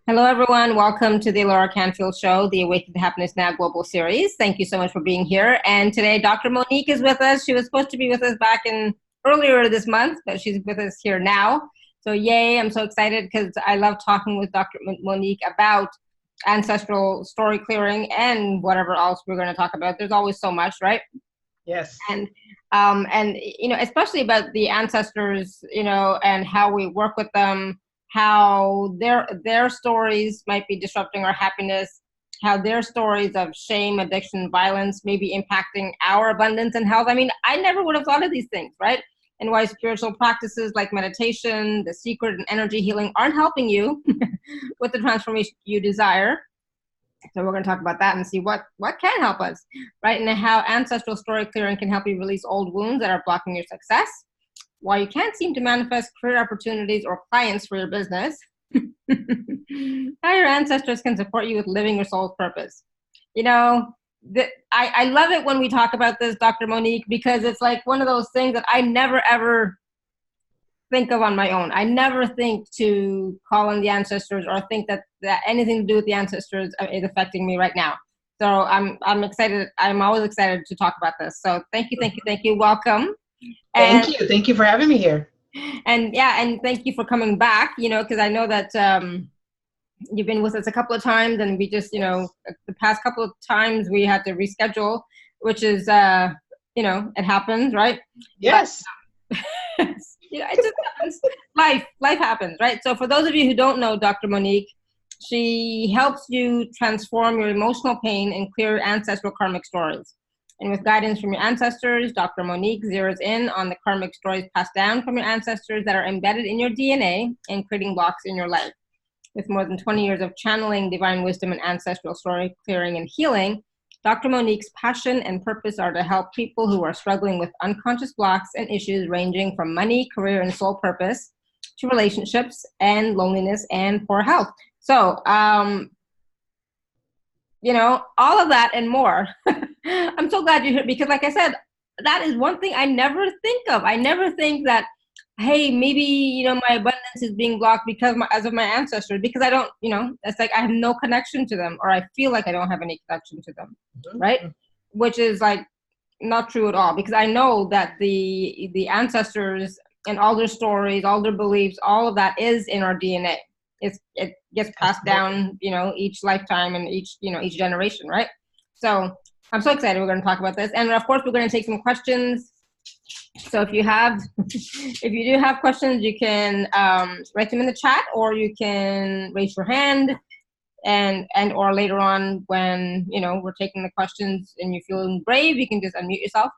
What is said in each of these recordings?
Hello, everyone. Welcome to the Laura Canfield Show, the Awaken to Happiness Now Global Series. Thank you so much for being here. And today, Dr. Monique is with us. She was supposed to be with us back in earlier this month, but she's with us here now. So yay, I'm so excited because I love talking with Dr. Monique about ancestral story clearing and whatever else we're going to talk about. There's always so much, right? Yes. And especially about the ancestors, and how we work with them, how their stories might be disrupting our happiness, how their stories of shame, addiction, violence may be impacting our abundance and health. I mean, I never would have thought of these things, right? And why spiritual practices like meditation, the secret, and energy healing aren't helping you with the transformation you desire. So we're going to talk about that and see what can help us, right? And how ancestral story clearing can help you release old wounds that are blocking your success, why you can't seem to manifest career opportunities or clients for your business, how your ancestors can support you with living your soul's purpose. I love it when we talk about this, Dr. Monique, because it's like one of those things that I never, ever think of on my own. I never think to call on the ancestors or think that anything to do with the ancestors is affecting me right now. So I'm excited. I'm always excited to talk about this. So thank you. Welcome. Thank you for having me here. And thank you for coming back, because I know that you've been with us a couple of times, and we just, the past couple of times we had to reschedule, which is, it happens, right? Yes. But, it just happens. Life happens, right? So for those of you who don't know Dr. Monique, she helps you transform your emotional pain and clear ancestral karmic stories. And with guidance from your ancestors, Dr. Monique zeroes in on the karmic stories passed down from your ancestors that are embedded in your DNA and creating blocks in your life. With more than 20 years of channeling divine wisdom and ancestral story clearing and healing, Dr. Monique's passion and purpose are to help people who are struggling with unconscious blocks and issues ranging from money, career, and soul purpose to relationships and loneliness and poor health. So, all of that and more. I'm so glad you're here because, like I said, that is one thing I never think of. I never think that, hey, maybe, my abundance is being blocked because of my ancestors, because I don't, it's like I have no connection to them, or I feel like I don't have any connection to them, right? Which is like not true at all, because I know that the ancestors and all their stories, all their beliefs, all of that is in our DNA. It gets passed down, each lifetime and each generation, right? So I'm so excited we're going to talk about this. And of course, we're going to take some questions. So if you do have questions, you can write them in the chat, or you can raise your hand, and or later on when we're taking the questions and you're feeling brave, you can just unmute yourself.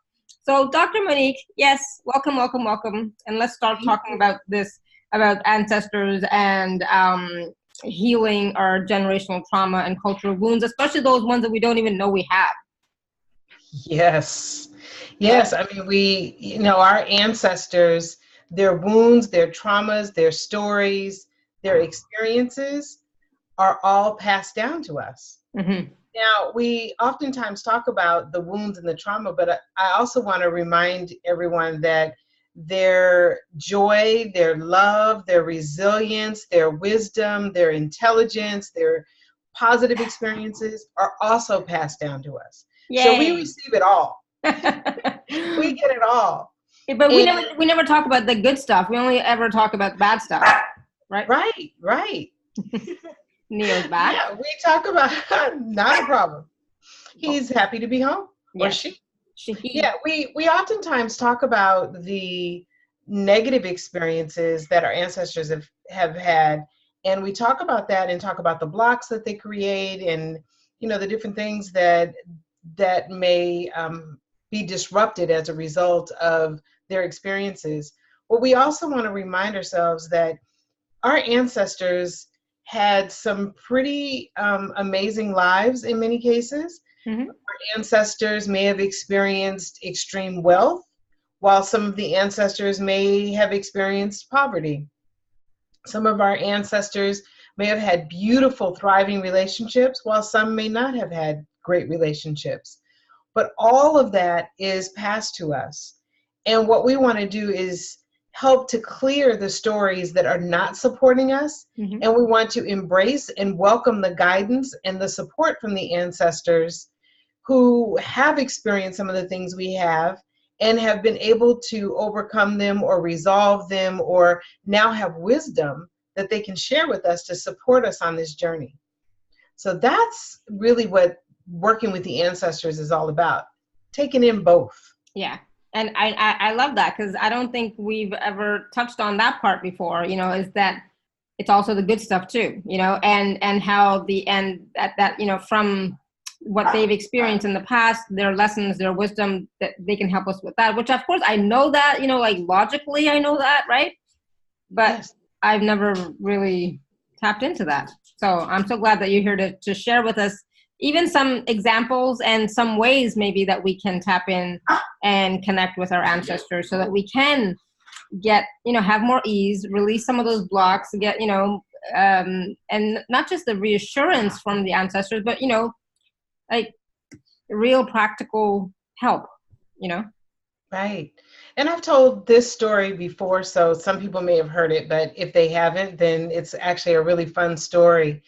So Dr. Monique, yes, welcome, and let's start talking about this, about ancestors and healing our generational trauma and cultural wounds, especially those ones that we don't even know we have. Yes. I mean, our ancestors, their wounds, their traumas, their stories, their experiences are all passed down to us. Mm-hmm. Now, we oftentimes talk about the wounds and the trauma, but I also want to remind everyone that their joy, their love, their resilience, their wisdom, their intelligence, their positive experiences are also passed down to us. Yay. So we receive it all. We get it all. But we never talk about the good stuff. We only ever talk about the bad stuff, right? Right. Neo's back. Yeah, we talk about not a problem. He's happy to be home. Yes. Or she. Yeah, we oftentimes talk about the negative experiences that our ancestors have had, and we talk about that and talk about the blocks that they create, and the different things that may be disrupted as a result of their experiences. But we also want to remind ourselves that our ancestors had some pretty amazing lives in many cases. Mm-hmm. Our ancestors may have experienced extreme wealth, while some of the ancestors may have experienced poverty. Some of our ancestors may have had beautiful, thriving relationships, while some may not have had great relationships. But all of that is passed to us. And what we want to do is help to clear the stories that are not supporting us. Mm-hmm. And we want to embrace and welcome the guidance and the support from the ancestors who have experienced some of the things we have and have been able to overcome them or resolve them, or now have wisdom that they can share with us to support us on this journey. So that's really what working with the ancestors is all about, taking in both. Yeah. And I love that, because I don't think we've ever touched on that part before, is that it's also the good stuff too, and how that from what they've experienced in the past, their lessons, their wisdom, that they can help us with that, which of course I know that, like logically I know that, right? But Yes. I've never really tapped into that. So I'm so glad that you're here to share with us even some examples and some ways maybe that we can tap in and connect with our ancestors so that we can get, have more ease, release some of those blocks, get, and not just the reassurance from the ancestors, but, like real practical help, Right. And I've told this story before, so some people may have heard it, but if they haven't, then it's actually a really fun story.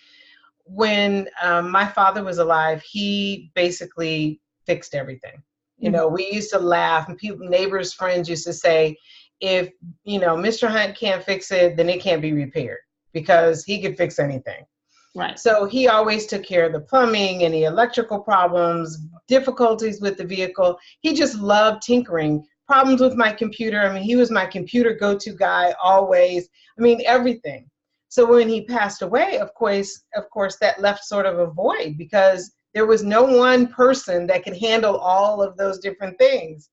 When my father was alive, he basically fixed everything. We used to laugh, and people, neighbors, friends used to say, if, Mr. Hunt can't fix it, then it can't be repaired, because he could fix anything. Right. So he always took care of the plumbing, any electrical problems, difficulties with the vehicle. He just loved tinkering. Problems with my computer. I mean, he was my computer go-to guy always. I mean, everything. So when he passed away, of course, that left sort of a void, because there was no one person that could handle all of those different things.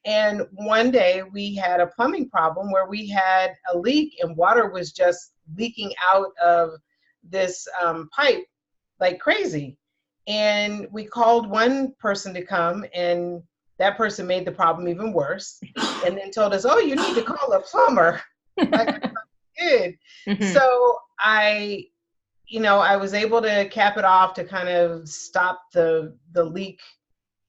And one day we had a plumbing problem where we had a leak and water was just leaking out of this pipe like crazy. And we called one person to come, and that person made the problem even worse, and then told us, oh, you need to call a plumber. Like I did. So I was able to cap it off to kind of stop the leak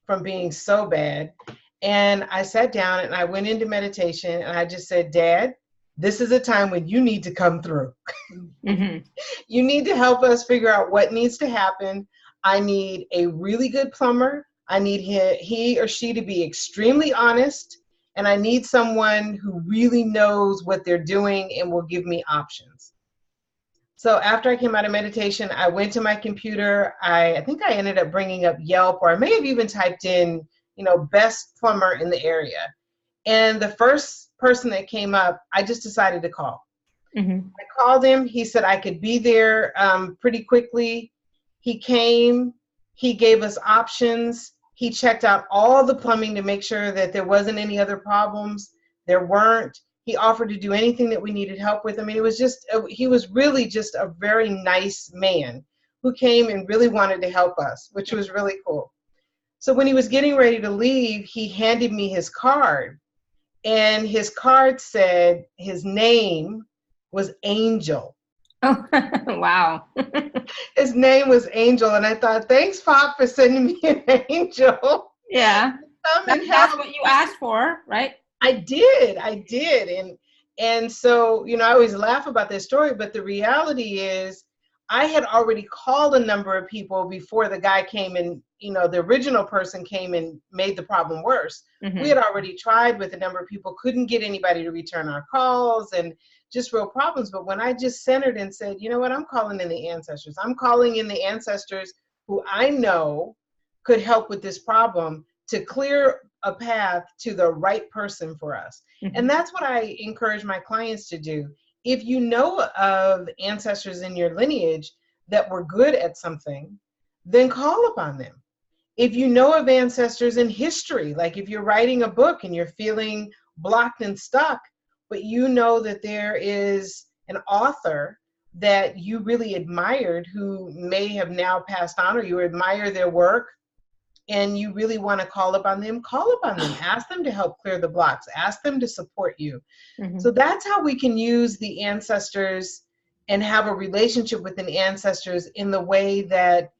from being so bad. And I sat down and I went into meditation, and I just said, Dad, this is a time when you need to come through. You need to help us figure out what needs to happen. I need a really good plumber. I need he or she to be extremely honest. And I need someone who really knows what they're doing and will give me options. So after I came out of meditation, I went to my computer. I think I ended up bringing up Yelp, or I may have even typed in, best plumber in the area. And the first person that came up, I just decided to call. I called him. He said I could be there pretty quickly. He came. He gave us options. He checked out all the plumbing to make sure that there wasn't any other problems. There weren't. He offered to do anything that we needed help with. I mean, he was really just a very nice man who came and really wanted to help us, which was really cool. So when he was getting ready to leave, he handed me his card. And his card said his name was Angel. Oh, wow. His name was Angel. And I thought, thanks, Pop, for sending me an angel. Yeah. That's what you asked for, right? I did. And so, I always laugh about this story, but the reality is I had already called a number of people before the guy came and, the original person came and made the problem worse. We had already tried with a number of people, couldn't get anybody to return our calls, and just real problems. But when I just centered and said, you know what, I'm calling in the ancestors. I'm calling in the ancestors who I know could help with this problem to clear a path to the right person for us. And that's what I encourage my clients to do. If you know of ancestors in your lineage that were good at something, then call upon them. If you know of ancestors in history, like if you're writing a book and you're feeling blocked and stuck, but you know that there is an author that you really admired who may have now passed on, or you admire their work, and you really want to call upon them, ask them to help clear the blocks, ask them to support you. So that's how we can use the ancestors and have a relationship with the ancestors in the way that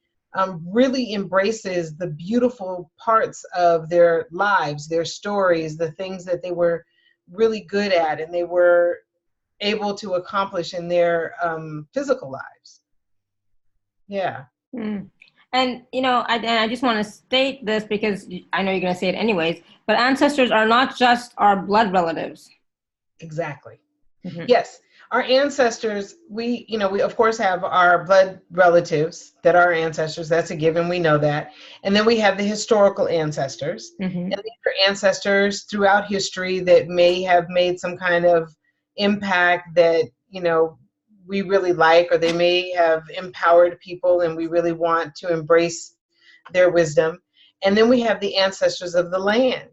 really embraces the beautiful parts of their lives, their stories, the things that they were really good at and they were able to accomplish in their physical lives. Yeah. Mm. And I just want to state this because I know you're going to say it anyways, but ancestors are not just our blood relatives. Exactly. Mm-hmm. Yes, our ancestors, we of course have our blood relatives that are our ancestors. That's a given. We know that. And then we have the historical ancestors. Mm-hmm. And these are ancestors throughout history that may have made some kind of impact that, we really like, or they may have empowered people and we really want to embrace their wisdom. And then we have the ancestors of the land.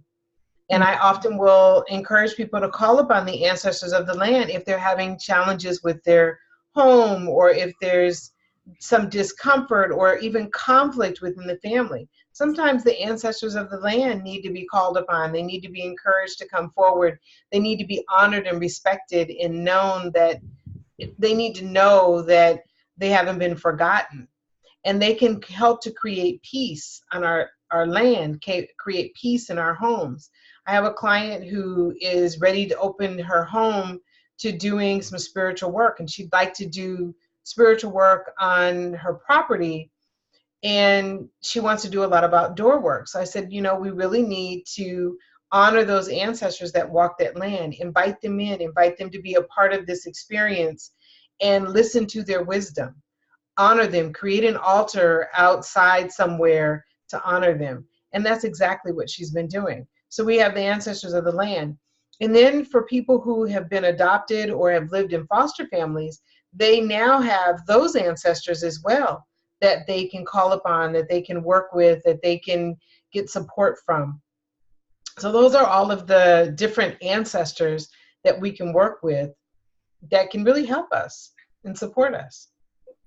And I often will encourage people to call upon the ancestors of the land if they're having challenges with their home, or if there's some discomfort or even conflict within the family. Sometimes the ancestors of the land need to be called upon. They need to be encouraged to come forward. They need to be honored and respected and known that they need to know that they haven't been forgotten. And they can help to create peace on our land, create peace in our homes. I have a client who is ready to open her home to doing some spiritual work, and she'd like to do spiritual work on her property, and she wants to do a lot of outdoor work. So I said, we really need to honor those ancestors that walk that land, invite them in, invite them to be a part of this experience, and listen to their wisdom. Honor them, create an altar outside somewhere to honor them. And that's exactly what she's been doing. So we have the ancestors of the land. And then for people who have been adopted or have lived in foster families, they now have those ancestors as well that they can call upon, that they can work with, that they can get support from. So those are all of the different ancestors that we can work with that can really help us and support us.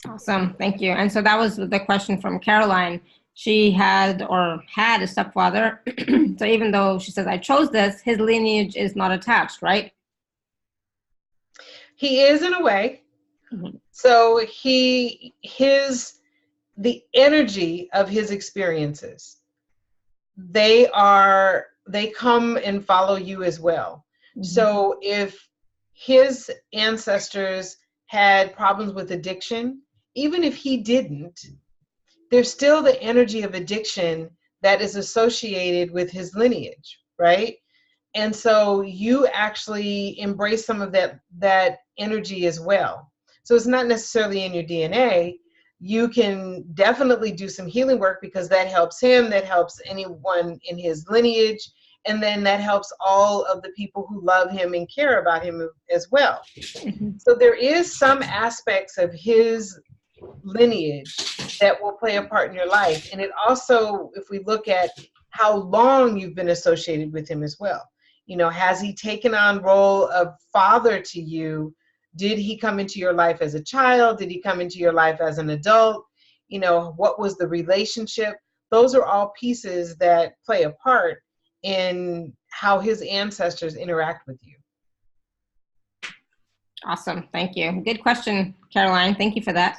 Awesome. Thank you. And so that was the question from Caroline. She had a stepfather. So even though she says, I chose this, his lineage is not attached, right? He is in a way. Mm-hmm. So the energy of his experiences, they come and follow you as well. Mm-hmm. So if his ancestors had problems with addiction, even if he didn't, there's still the energy of addiction that is associated with his lineage, right? And so you actually embrace some of that energy as well. So it's not necessarily in your DNA. You can definitely do some healing work because that helps him, that helps anyone in his lineage, and then that helps all of the people who love him and care about him as well. Mm-hmm. So there is some aspects of his lineage that will play a part in your life. And it also, if we look at how long you've been associated with him as well, has he taken on role of father to you? Did he come into your life as a child? Did he come into your life as an adult? What was the relationship? Those are all pieces that play a part in how his ancestors interact with you. Awesome. Thank you. Good question, Caroline. Thank you for that.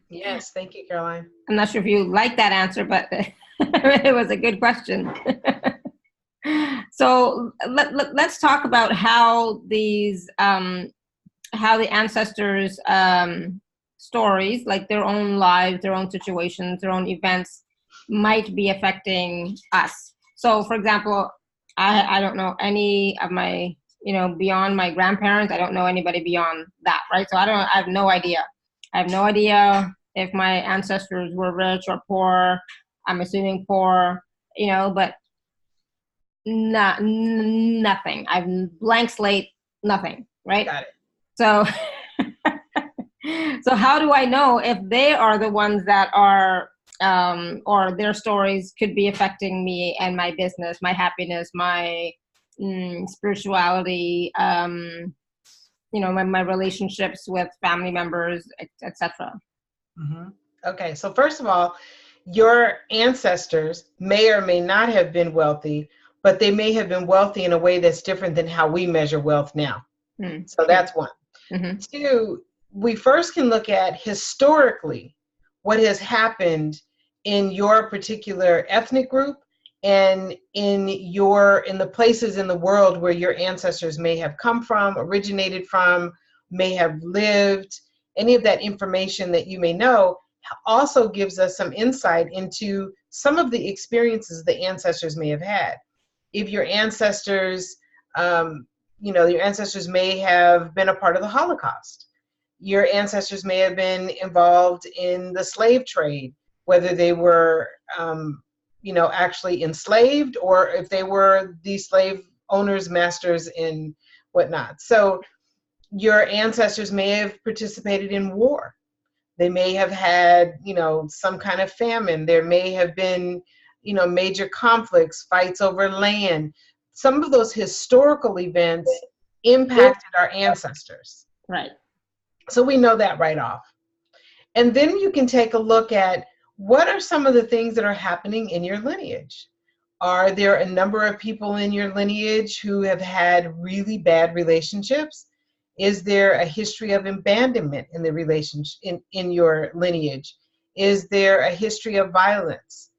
Yes. Thank you, Caroline. I'm not sure if you like that answer, but it was a good question. So let's talk about how the ancestors' stories, like their own lives, their own situations, their own events, might be affecting us. So, for example, I don't know any of my, beyond my grandparents. I don't know anybody beyond that, right? So I have no idea. I have no idea if my ancestors were rich or poor. I'm assuming poor, but nothing. I've blank slate, nothing, right? Got it. So, so how do I know if they are the ones that are, or their stories could be affecting me and my business, my happiness, my spirituality, my relationships with family members, etc. Mm-hmm. Okay, so first of all, your ancestors may or may not have been wealthy, but they may have been wealthy in a way that's different than how we measure wealth now. So that's one. Mm-hmm. Two, we first can look at historically what has happened in your particular ethnic group and in the places in the world where your ancestors may have come from, originated from, may have lived. Any of that information that you may know also gives us some insight into some of the experiences the ancestors may have had. If your ancestors, your ancestors may have been a part of the Holocaust. Your ancestors may have been involved in the slave trade, whether they were, actually enslaved, or if they were the slave owners, masters, and whatnot. So your ancestors may have participated in war. They may have had, some kind of famine. There may have been, major conflicts, fights over land. Some of those historical events impacted our ancestors. Right. So we know that right off. And then you can take a look at what are some of the things that are happening in your lineage. Are there a number of people in your lineage who have had really bad relationships? Is there a history of abandonment in the relationship in your lineage? Is there a history of violence,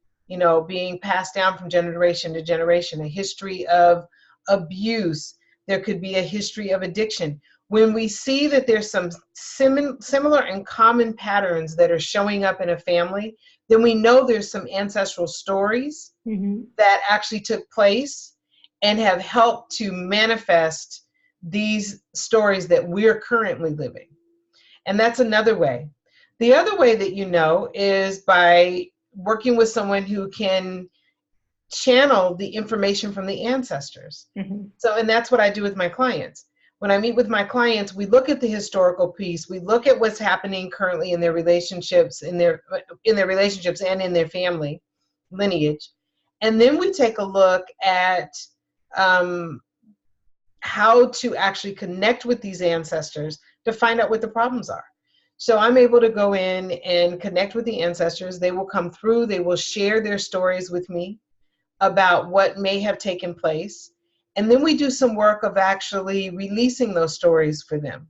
being passed down from generation to generation? A history of abuse? There could be a history of addiction. When we see that there's some similar and common patterns that are showing up in a family, then we know there's some ancestral stories that actually took place and have helped to manifest these stories that we're currently living. And that's another way. The other way that you know is by working with someone who can channel the information from the ancestors. So, and that's what I do with my clients. When I meet with my clients, we look at the historical piece. We look at what's happening currently in their relationships, in their relationships and in their family lineage. And then we take a look at how to actually connect with these ancestors to find out what the problems are. So I'm able to go in and connect with the ancestors. They will come through. They will share their stories with me about what may have taken place. And then we do some work of actually releasing those stories for them.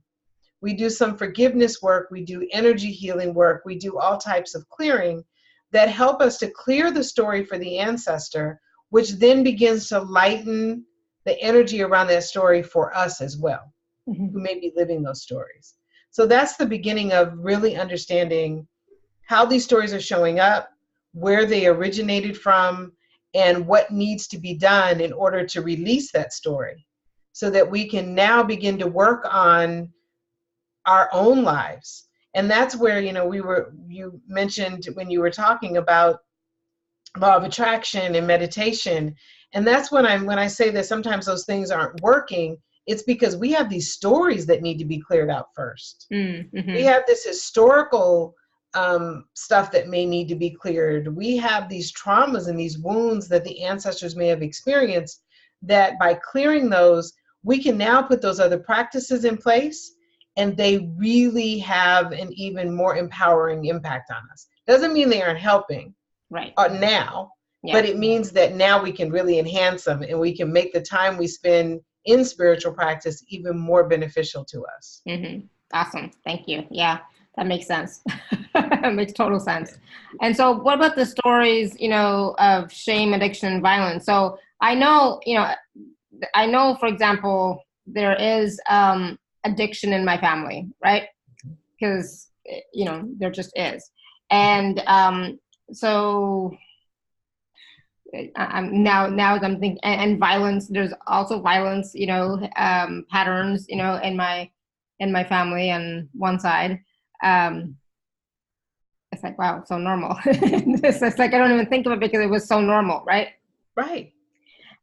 We do some forgiveness work. We do energy healing work. We do all types of clearing that help us to clear the story for the ancestor, which then begins to lighten the energy around that story for us as well, who may be living those stories. So that's the beginning of really understanding how these stories are showing up, where they originated from, and what needs to be done in order to release that story so that we can now begin to work on our own lives. And that's where, you mentioned when you were talking about law of attraction and meditation. And that's when I say that sometimes those things aren't working, it's because we have these stories that need to be cleared out first. We have this historical stuff that may need to be cleared. We have these traumas and these wounds that the ancestors may have experienced, that by clearing those, we can now put those other practices in place, and they really have an even more empowering impact on us. Doesn't mean they aren't helping now, but it means that now we can really enhance them, and we can make the time we spend in spiritual practice even more beneficial to us. Awesome. Thank you. Yeah, that makes sense. It makes total sense. And so what about the stories, of shame, addiction, and violence? So I know, for example, there is addiction in my family, right? Because, there just is. And so I'm now as I'm thinking, and violence, there's also violence, patterns, in my family on one side. It's like, wow, so normal. It's like I don't even think of it because it was so normal, right? Right.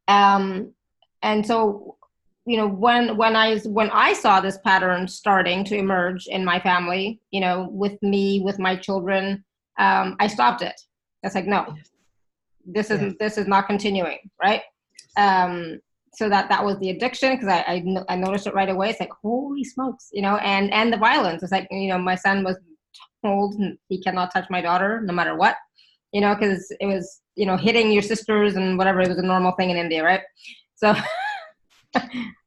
And so, when I saw this pattern starting to emerge in my family, with me, with my children, I stopped it. It's like, no, this is not continuing, right? So that was the addiction, because I noticed it right away. It's like, holy smokes, and the violence. It's like, my son was told he cannot touch my daughter no matter what, because it was, hitting your sisters and whatever. It was a normal thing in India, right? So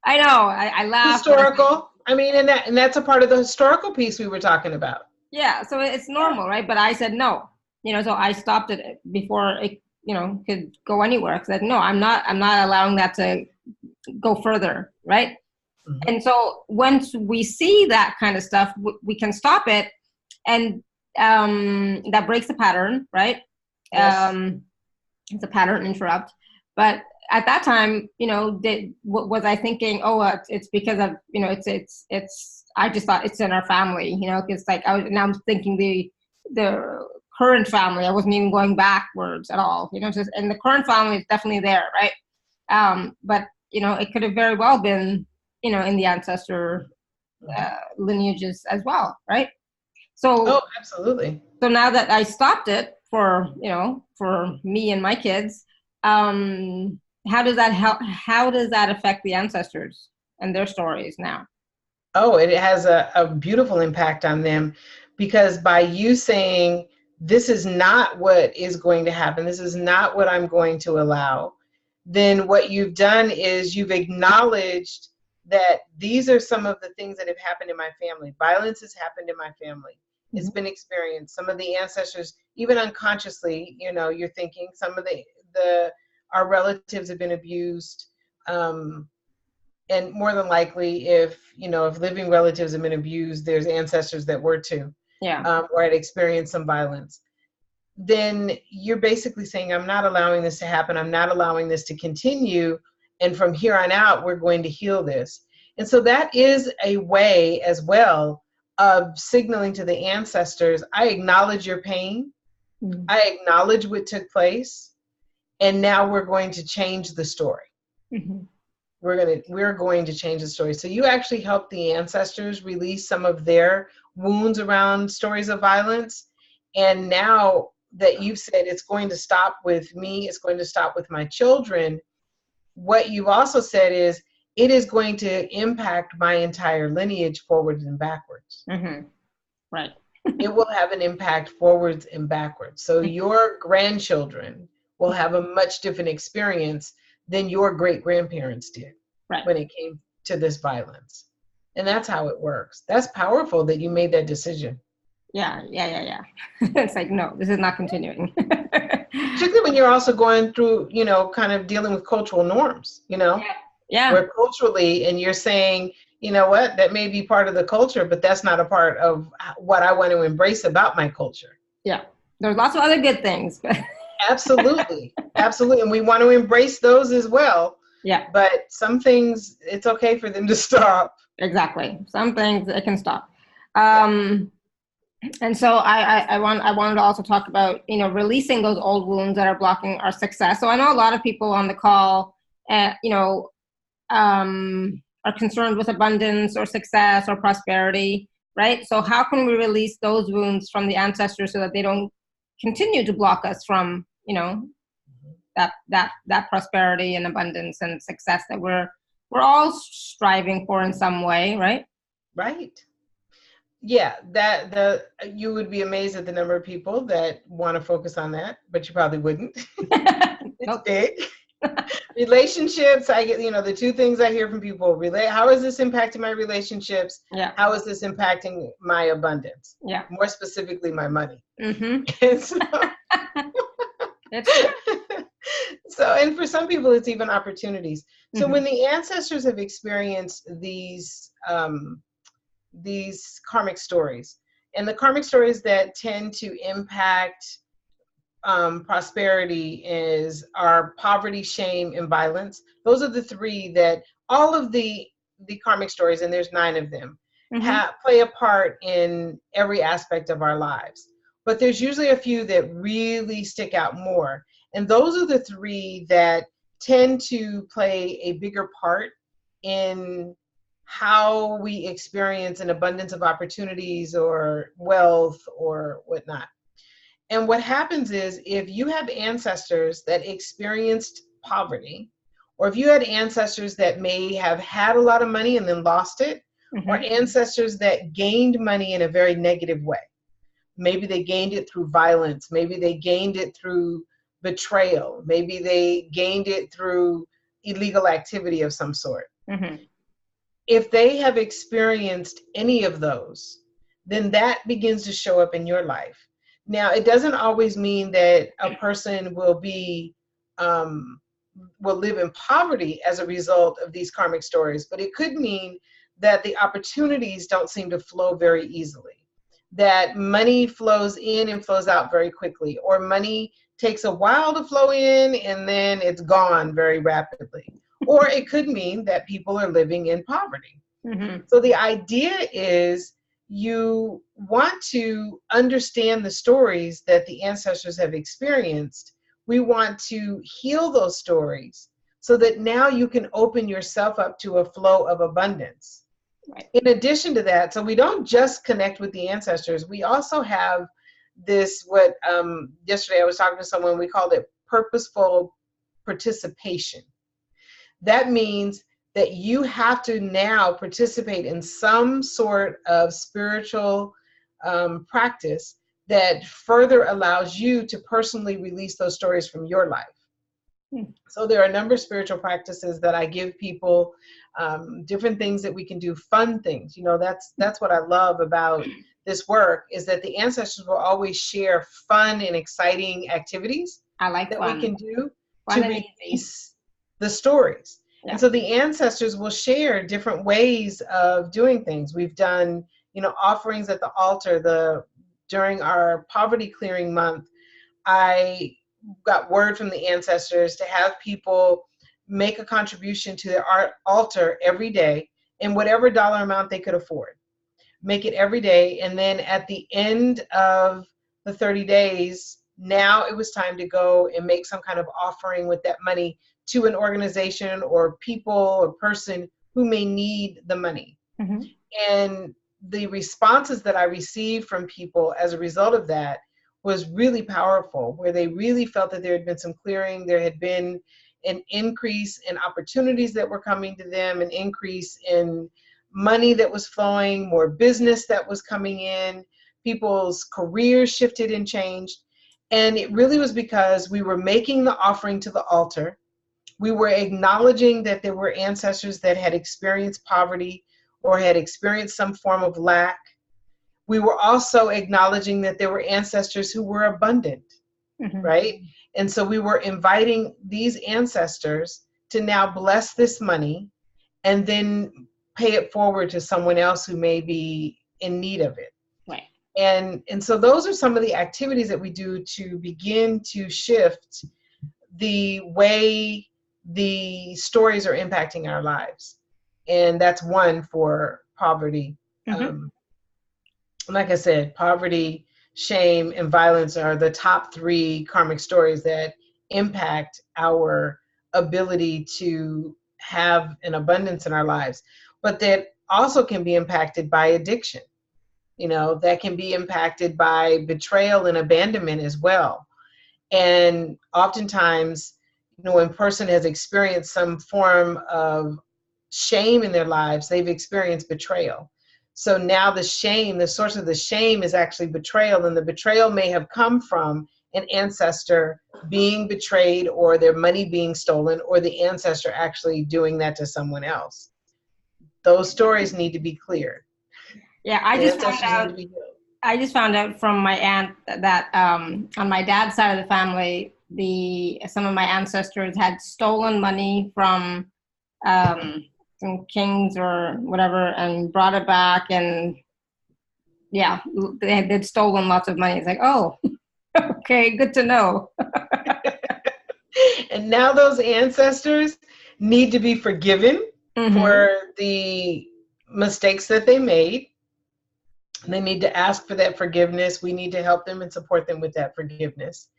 I know, I laugh. Historical. And that's a part of the historical piece we were talking about. Yeah, so it's normal, right? But I said no, so I stopped it before it could go anywhere. I said, no, I'm not allowing that to go further, right? Mhm. And so once we see that kind of stuff, we can stop it, and that breaks the pattern, right? Yes. It's a pattern interrupt. But at that time, was I thinking, oh, it's because of, it's I just thought it's in our family, because like now I'm thinking the current family. I wasn't even going backwards at all, just, and the current family is definitely there, right? But it could have very well been, in the ancestor lineages as well, right? So Oh, absolutely. so now that I stopped it for me and my kids, how does that help? How does that affect the ancestors and their stories now? Oh, it has a beautiful impact on them, because by you saying, this is not what is going to happen, this is not what I'm going to allow, then what you've done is you've acknowledged that these are some of the things that have happened in my family. Violence has happened in my family. It's been experienced. Some of the ancestors, even unconsciously, you're thinking some of our relatives have been abused. And more than likely, if living relatives have been abused, there's ancestors that were too, Yeah. or had experienced some violence. Then you're basically saying, I'm not allowing this to happen. I'm not allowing this to continue. And from here on out, we're going to heal this. And so that is a way as well of signaling to the ancestors, I acknowledge your pain. Mm-hmm. I acknowledge what took place. And now we're going to change the story. Mm-hmm. We're going to change the story. So you actually help the ancestors release some of their wounds around stories of violence. And now that you've said it's going to stop with me, it's going to stop with my children, what you've also said is it is going to impact my entire lineage forwards and backwards. Mm-hmm. Right. It will have an impact forwards and backwards. So your grandchildren will have a much different experience than your great grandparents did, right, when it came to this violence. And that's how it works. That's powerful that you made that decision. Yeah. It's like, no, this is not continuing. Particularly when you're also going through, kind of dealing with cultural norms, Yeah. where culturally, and you're saying, you know what, that may be part of the culture, but that's not a part of what I want to embrace about my culture. Yeah. There's lots of other good things. Absolutely. Absolutely. And we want to embrace those as well. Yeah. But some things, it's okay for them to stop. Exactly. Some things it can stop. And so I wanted to also talk about, releasing those old wounds that are blocking our success. So I know a lot of people on the call, are concerned with abundance or success or prosperity, right? So how can we release those wounds from the ancestors so that they don't continue to block us from, that prosperity and abundance and success that we're all striving for in some way, right? Right. Yeah, you would be amazed at the number of people that want to focus on that, but you probably wouldn't. It's big. Relationships, I get, the two things I hear from people, how is this impacting my relationships? Yeah. How is this impacting my abundance? Yeah. More specifically, my money. Mm-hmm. And for some people, it's even opportunities. So when the ancestors have experienced these karmic stories, and the karmic stories that tend to impact prosperity are poverty, shame, and violence. Those are the three that all of the karmic stories, and there's 9 of them, play a part in every aspect of our lives. But there's usually a few that really stick out more. And those are the 3 that tend to play a bigger part in how we experience an abundance of opportunities or wealth or whatnot. And what happens is, if you have ancestors that experienced poverty, or if you had ancestors that may have had a lot of money and then lost it, or ancestors that gained money in a very negative way, maybe they gained it through violence, maybe they gained it through betrayal, maybe they gained it through illegal activity of some sort. If they have experienced any of those, then that begins to show up in your life. Now, it doesn't always mean that a person will live in poverty as a result of these karmic stories, but it could mean that the opportunities don't seem to flow very easily, that money flows in and flows out very quickly, or money takes a while to flow in and then it's gone very rapidly. Or it could mean that people are living in poverty. Mm-hmm. So the idea is you want to understand the stories that the ancestors have experienced. We want to heal those stories so that now you can open yourself up to a flow of abundance. Right. In addition to that, so we don't just connect with the ancestors, we also have this, what yesterday I was talking to someone, we called it purposeful participation. That means that you have to now participate in some sort of spiritual practice that further allows you to personally release those stories from your life. So there are a number of spiritual practices that I give people, different things that we can do, fun things. You know, that's what I love about this work, is that the ancestors will always share fun and exciting activities I like that fun. we can do Fun to and easy. release the stories. Yeah. And so the ancestors will share different ways of doing things. We've done, you know, offerings at the altar. During our poverty clearing month, I got word from the ancestors to have people make a contribution to their altar every day in whatever dollar amount they could afford. Make it every day, and then at the end of the 30 days, now it was time to go and make some kind of offering with that money to an organization or people or person who may need the money. Mm-hmm. And the responses that I received from people as a result of that was really powerful, where they really felt that there had been some clearing, there had been an increase in opportunities that were coming to them, an increase in money that was flowing, more business that was coming in, people's careers shifted and changed. And it really was because we were making the offering to the altar. We were acknowledging that there were ancestors that had experienced poverty or had experienced some form of lack. We were also acknowledging that there were ancestors who were abundant, Mm-hmm. right? And so we were inviting these ancestors to now bless this money and then pay it forward to someone else who may be in need of it. Right. And so those are some of the activities that we do to begin to shift the way the stories are impacting our lives. And that's one for poverty. Mm-hmm. Like I said, poverty, shame, and violence are the top 3 karmic stories that impact our ability to have an abundance in our lives. But that also can be impacted by addiction. You know, that can be impacted by betrayal and abandonment as well. And oftentimes, you know, when a person has experienced some form of shame in their lives, they've experienced betrayal. So now the shame, the source of the shame is actually betrayal, and the betrayal may have come from an ancestor being betrayed, or their money being stolen, or the ancestor actually doing that to someone else. Those stories need to be cleared. Yeah, The ancestors need to be healed. I just found out from my aunt that on my dad's side of the family, some of my ancestors had stolen money from some kings or whatever and brought it back, and yeah, they'd stolen lots of money. It's like, oh, okay, good to know. And now those ancestors need to be forgiven for the mistakes that they made. They need to ask for that forgiveness. We need to help them and support them with that forgiveness.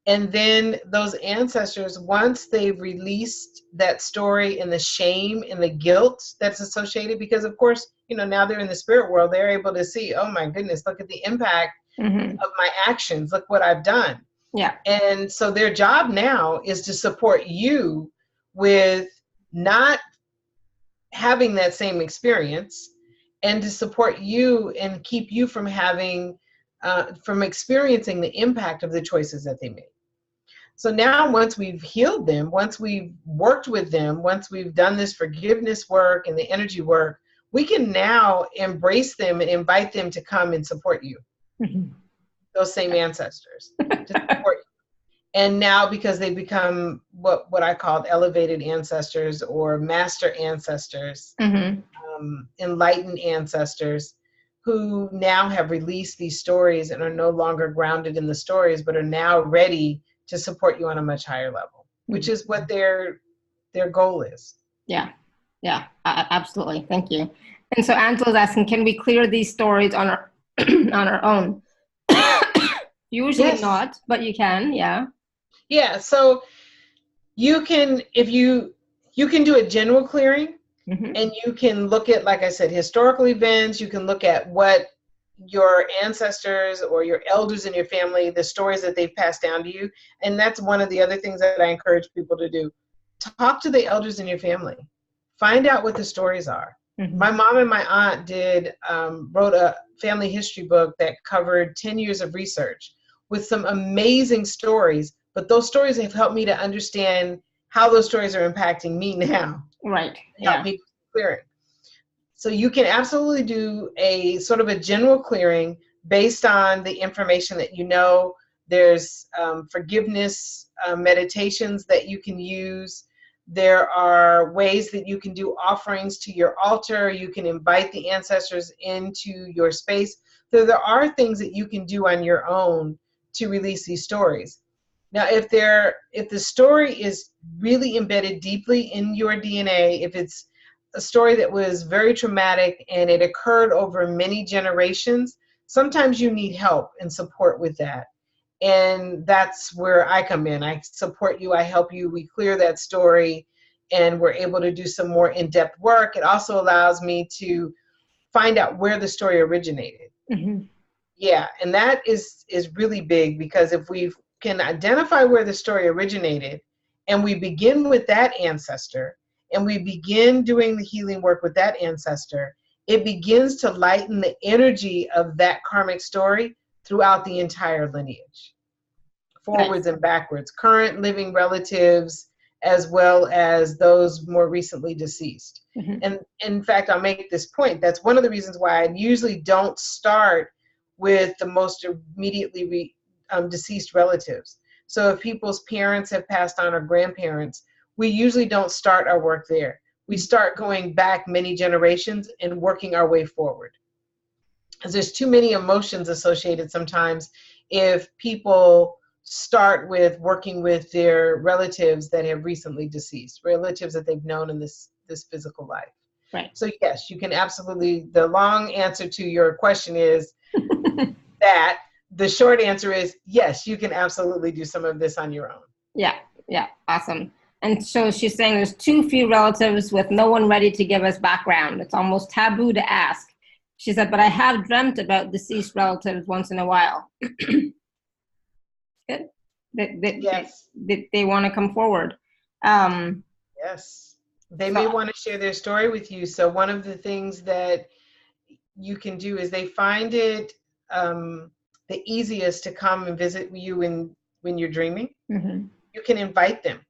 And then those ancestors, once they've released that story and the shame and the guilt that's associated, because of course, you know, now they're in the spirit world, they're able to see, oh my goodness, look at the impact of my actions. Look what I've done. Yeah. And so their job now is to support you with not having that same experience, and to support you and keep you from having, from experiencing the impact of the choices that they made. So now once we've healed them, once we've worked with them, once we've done this forgiveness work and the energy work, we can now embrace them and invite them to come and support you. those same ancestors to support you. And now, because they become what I called elevated ancestors or master ancestors, enlightened ancestors, who now have released these stories and are no longer grounded in the stories, but are now ready to support you on a much higher level, which is what their goal is. Yeah, yeah, absolutely. Thank you. And so Angela's asking, can we clear these stories on our on our own? Usually Yes. not, but you can. Yeah. Yeah. So you can, if you can do a general clearing, and you can look at, like I said, historical events. You can look at what your ancestors or your elders in your family, the stories that they've passed down to you. And that's one of the other things that I encourage people to do. Talk to the elders in your family. Find out what the stories are. My mom and my aunt wrote a family history book that covered 10 years of research with some amazing stories, but those stories have helped me to understand how those stories are impacting me now. Right. Help me clearing. So you can absolutely do a sort of a general clearing based on the information that you know. There's forgiveness meditations that you can use. There are ways that you can do offerings to your altar. You can invite the ancestors into your space. So there are things that you can do on your own to release these stories. Now, if the story is really embedded deeply in your DNA, if it's a story that was very traumatic and it occurred over many generations, sometimes you need help and support with that. And that's where I come in. I support you, I help you, we clear that story, and we're able to do some more in-depth work. It also allows me to find out where the story originated. Yeah, and that is really big, because if we can identify where the story originated and we begin with that ancestor and we begin doing the healing work with that ancestor, it begins to lighten the energy of that karmic story throughout the entire lineage, forwards and backwards, current living relatives, as well as those more recently deceased. And in fact, I'll make this point. That's one of the reasons why I usually don't start with the most immediately deceased relatives. So if people's parents have passed on or grandparents, we usually don't start our work there. We start going back many generations and working our way forward. Because there's too many emotions associated sometimes if people start with working with their relatives that have recently deceased, relatives that they've known in this physical life. Right. So yes, you can absolutely, the long answer to your question is that. The short answer is yes, you can absolutely do some of this on your own. Yeah, yeah, awesome. And so she's saying there's too few relatives with no one ready to give us background. It's almost taboo to ask. She said, but I have dreamt about deceased relatives once in a while. Good. Yes. They want to come forward. Yes. They may want to share their story with you. So one of the things that you can do is they find it the easiest to come and visit you when you're dreaming. You can invite them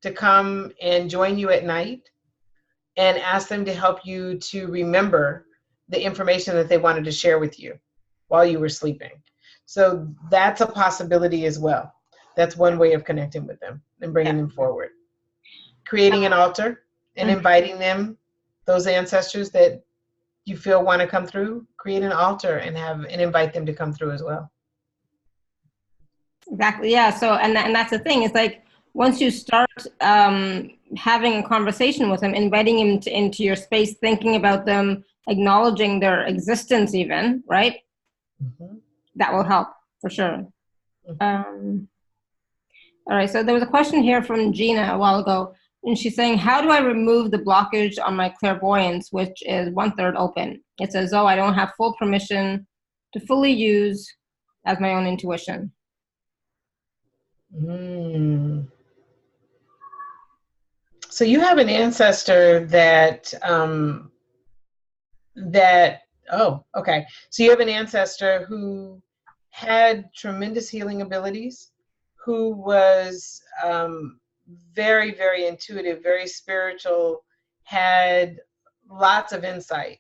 to come and join you at night and ask them to help you to remember the information that they wanted to share with you while you were sleeping. So that's a possibility as well. That's one way of connecting with them and bringing them forward. Creating an altar and inviting them, those ancestors that you feel want to come through, create an altar and invite them to come through as well. Exactly. Yeah. So, and that's the thing. It's like once you start having a conversation with them, inviting them into your space, thinking about them, acknowledging their existence, even, right? That will help for sure. All right. So there was a question here from Gina a while ago, and she's saying, "How do I remove the blockage on my clairvoyance, which is 1/3 open? It's as though I don't have full permission to fully use as my own intuition." So you have an ancestor okay. So you have an ancestor who had tremendous healing abilities, who was very, very intuitive, very spiritual, had lots of insight,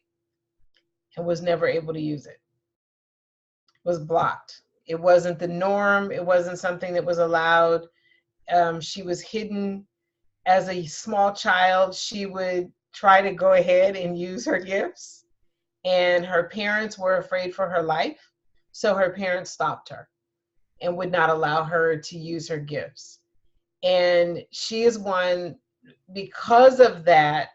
and was never able to use it, was blocked. It wasn't the norm. It wasn't something that was allowed. She was hidden. As a small child, she would try to go ahead and use her gifts, and her parents were afraid for her life. So her parents stopped her and would not allow her to use her gifts. And she is one, because of that,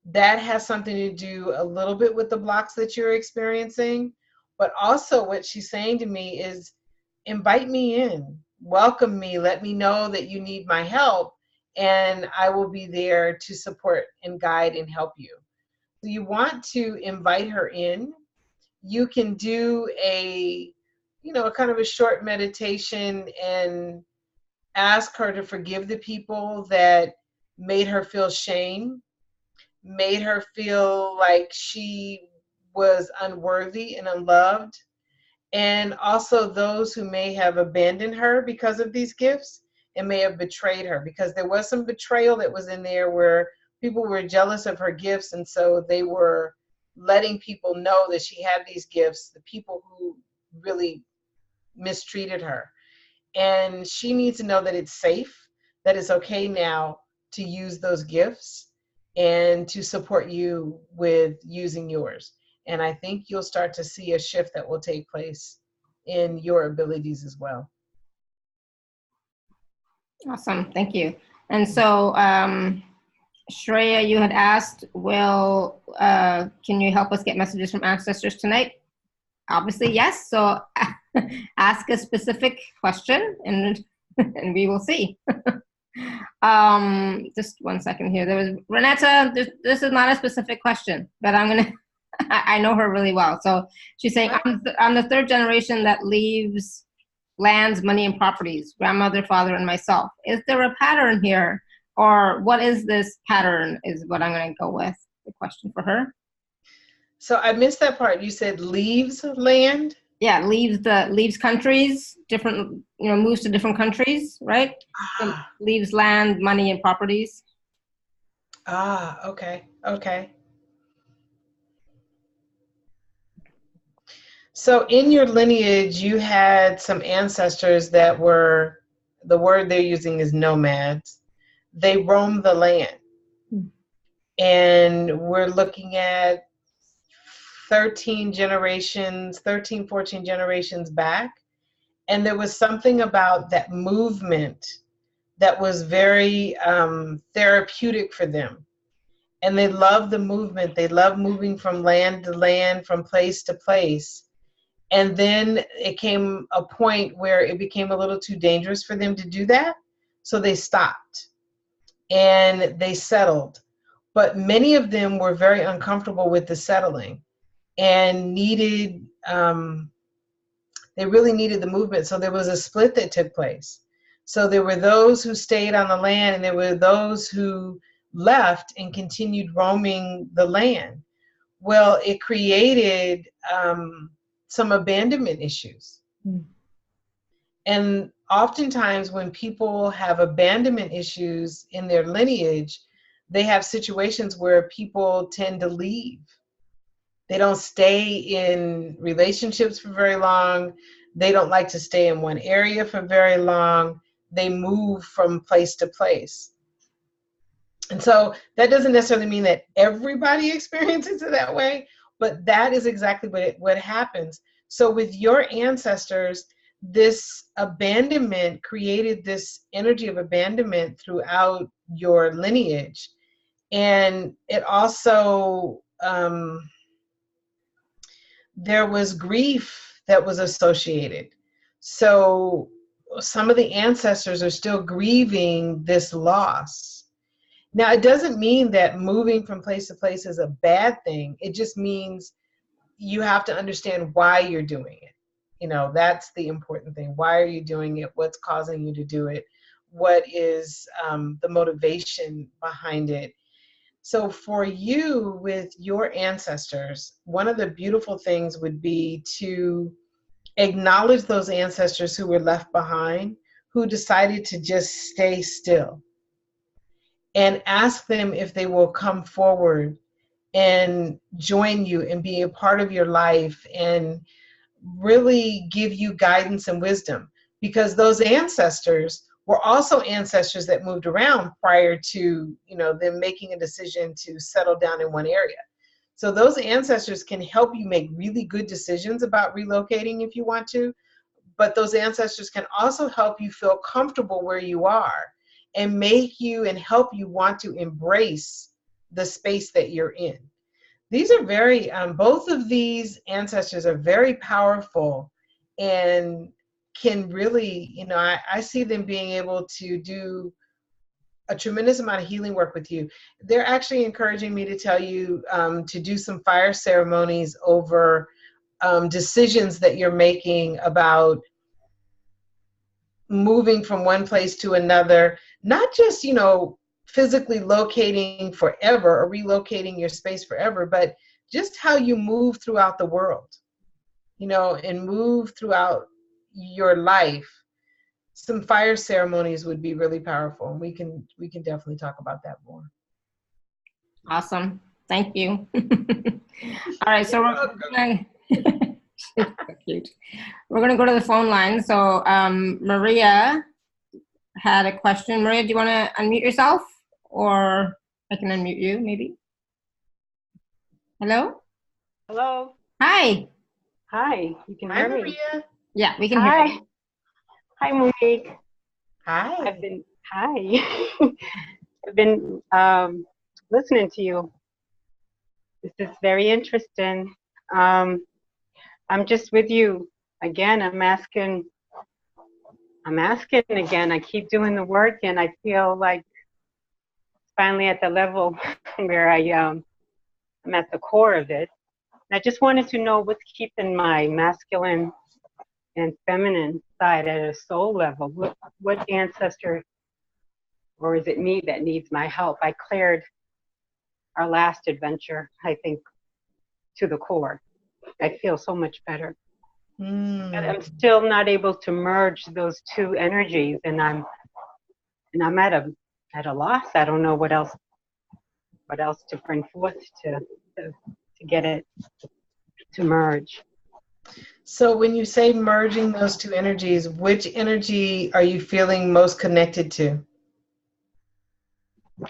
that has something to do a little bit with the blocks that you're experiencing. But also, what she's saying to me is, invite me in, welcome me, let me know that you need my help, and I will be there to support and guide and help you. So you want to invite her in. You can do a kind of a short meditation and ask her to forgive the people that made her feel shame, made her feel like she was unworthy and unloved, and also those who may have abandoned her because of these gifts and may have betrayed her, because there was some betrayal that was in there where people were jealous of her gifts, and so they were letting people know that she had these gifts, the people who really mistreated her. And she needs to know that it's safe, that it's okay now to use those gifts and to support you with using yours. And I think you'll start to see a shift that will take place in your abilities as well. Awesome, thank you. And so, Shreya, you had asked, can you help us get messages from ancestors tonight? Obviously, yes. So ask a specific question and we will see. Just 1 second here. There was Renata. This is not a specific question, but I'm gonna. I know her really well. So she's saying, I'm the third generation that leaves lands, money, and properties. Grandmother, father, and myself. Is there a pattern here, or what is this pattern? Is what I'm gonna go with. The question for her. So I missed that part. You said leaves land? Yeah, leaves countries, different, moves to different countries, right? So leaves land, money, and properties. Okay. So in your lineage, you had some ancestors that were, the word they're using is nomads. They roamed the land. And we're looking at 13, 14 generations back. And there was something about that movement that was very therapeutic for them. And they loved the movement. They loved moving from land to land, from place to place. And then it came a point where it became a little too dangerous for them to do that. So they stopped and they settled. But many of them were very uncomfortable with the settling and they really needed the movement. So there was a split that took place. So there were those who stayed on the land, and there were those who left and continued roaming the land. Well, it created some abandonment issues. And oftentimes when people have abandonment issues in their lineage, they have situations where people tend to leave. They don't stay in relationships for very long. They don't like to stay in one area for very long. They move from place to place. And so that doesn't necessarily mean that everybody experiences it that way, but that is exactly what happens. So with your ancestors, this abandonment created this energy of abandonment throughout your lineage. And it also, there was grief that was associated. So some of the ancestors are still grieving this loss. Now, it doesn't mean that moving from place to place is a bad thing. It just means you have to understand why you're doing it. That's the important thing. Why are you doing it? What's causing you to do it? What is the motivation behind it? So for you, with your ancestors, one of the beautiful things would be to acknowledge those ancestors who were left behind, who decided to just stay still, and ask them if they will come forward and join you and be a part of your life and really give you guidance and wisdom, because those ancestors were also ancestors that moved around prior to, you know, them making a decision to settle down in one area. So those ancestors can help you make really good decisions about relocating if you want to, but those ancestors can also help you feel comfortable where you are and make you and help you want to embrace the space that you're in. These are very, both of these ancestors are very powerful and can really, you know, I see them being able to do a tremendous amount of healing work with you. They're actually encouraging me to tell you to do some fire ceremonies over decisions that you're making about moving from one place to another, not just, you know, physically locating forever or relocating your space forever, but just how you move throughout the world, you know, and move throughout your life. Some fire ceremonies would be really powerful, and we can definitely talk about that more. Awesome. Thank you. All right, so cute. We're gonna go to the phone line. So Maria had a question. Maria, do you want to unmute yourself, or I can unmute you maybe? Hello? Hello. Hi. Hi. You can hear me? Maria. Yeah, we can hear you. Hi, Monique. Hi. I've been listening to you. This is very interesting. I'm just with you again. I'm asking again. I keep doing the work, and I feel like finally at the level where I'm at the core of it. I just wanted to know what's keeping my masculine and feminine side at a soul level. What ancestor, or is it me that needs my help? I cleared our last adventure, I think, to the core. I feel so much better. But I'm still not able to merge those two energies, and I'm at a loss. I don't know what else to bring forth to get it to merge. So when you say merging those two energies, which energy are you feeling most connected to?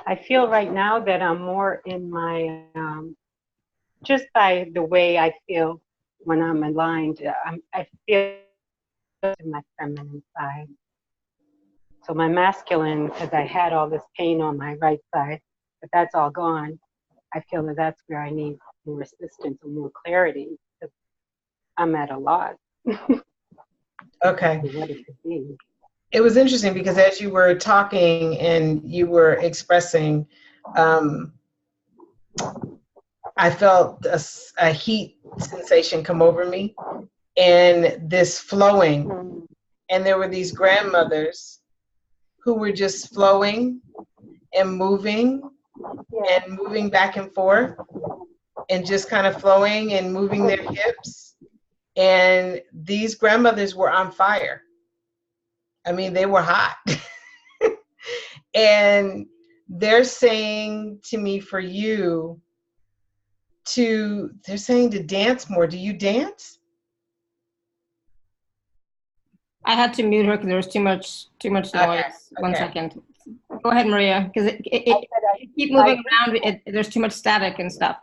I feel right now that I'm more in my, just by the way I feel when I'm aligned, I feel in my feminine side. So my masculine, because I had all this pain on my right side, but that's all gone. I feel that that's where I need more assistance and more clarity, because I'm at a loss. Okay. What it could be. It was interesting because as you were talking and you were expressing, I felt a heat sensation come over me and this flowing. And there were these grandmothers who were just flowing and moving back and forth and just kind of flowing and moving their hips. And these grandmothers were on fire. I mean, they were hot. And they're saying to me, for you, they're saying to dance more. Do you dance? I had to mute her because there was too much noise. Okay. 1 second. Go ahead, Maria, because it keep moving around. There's too much static and stuff.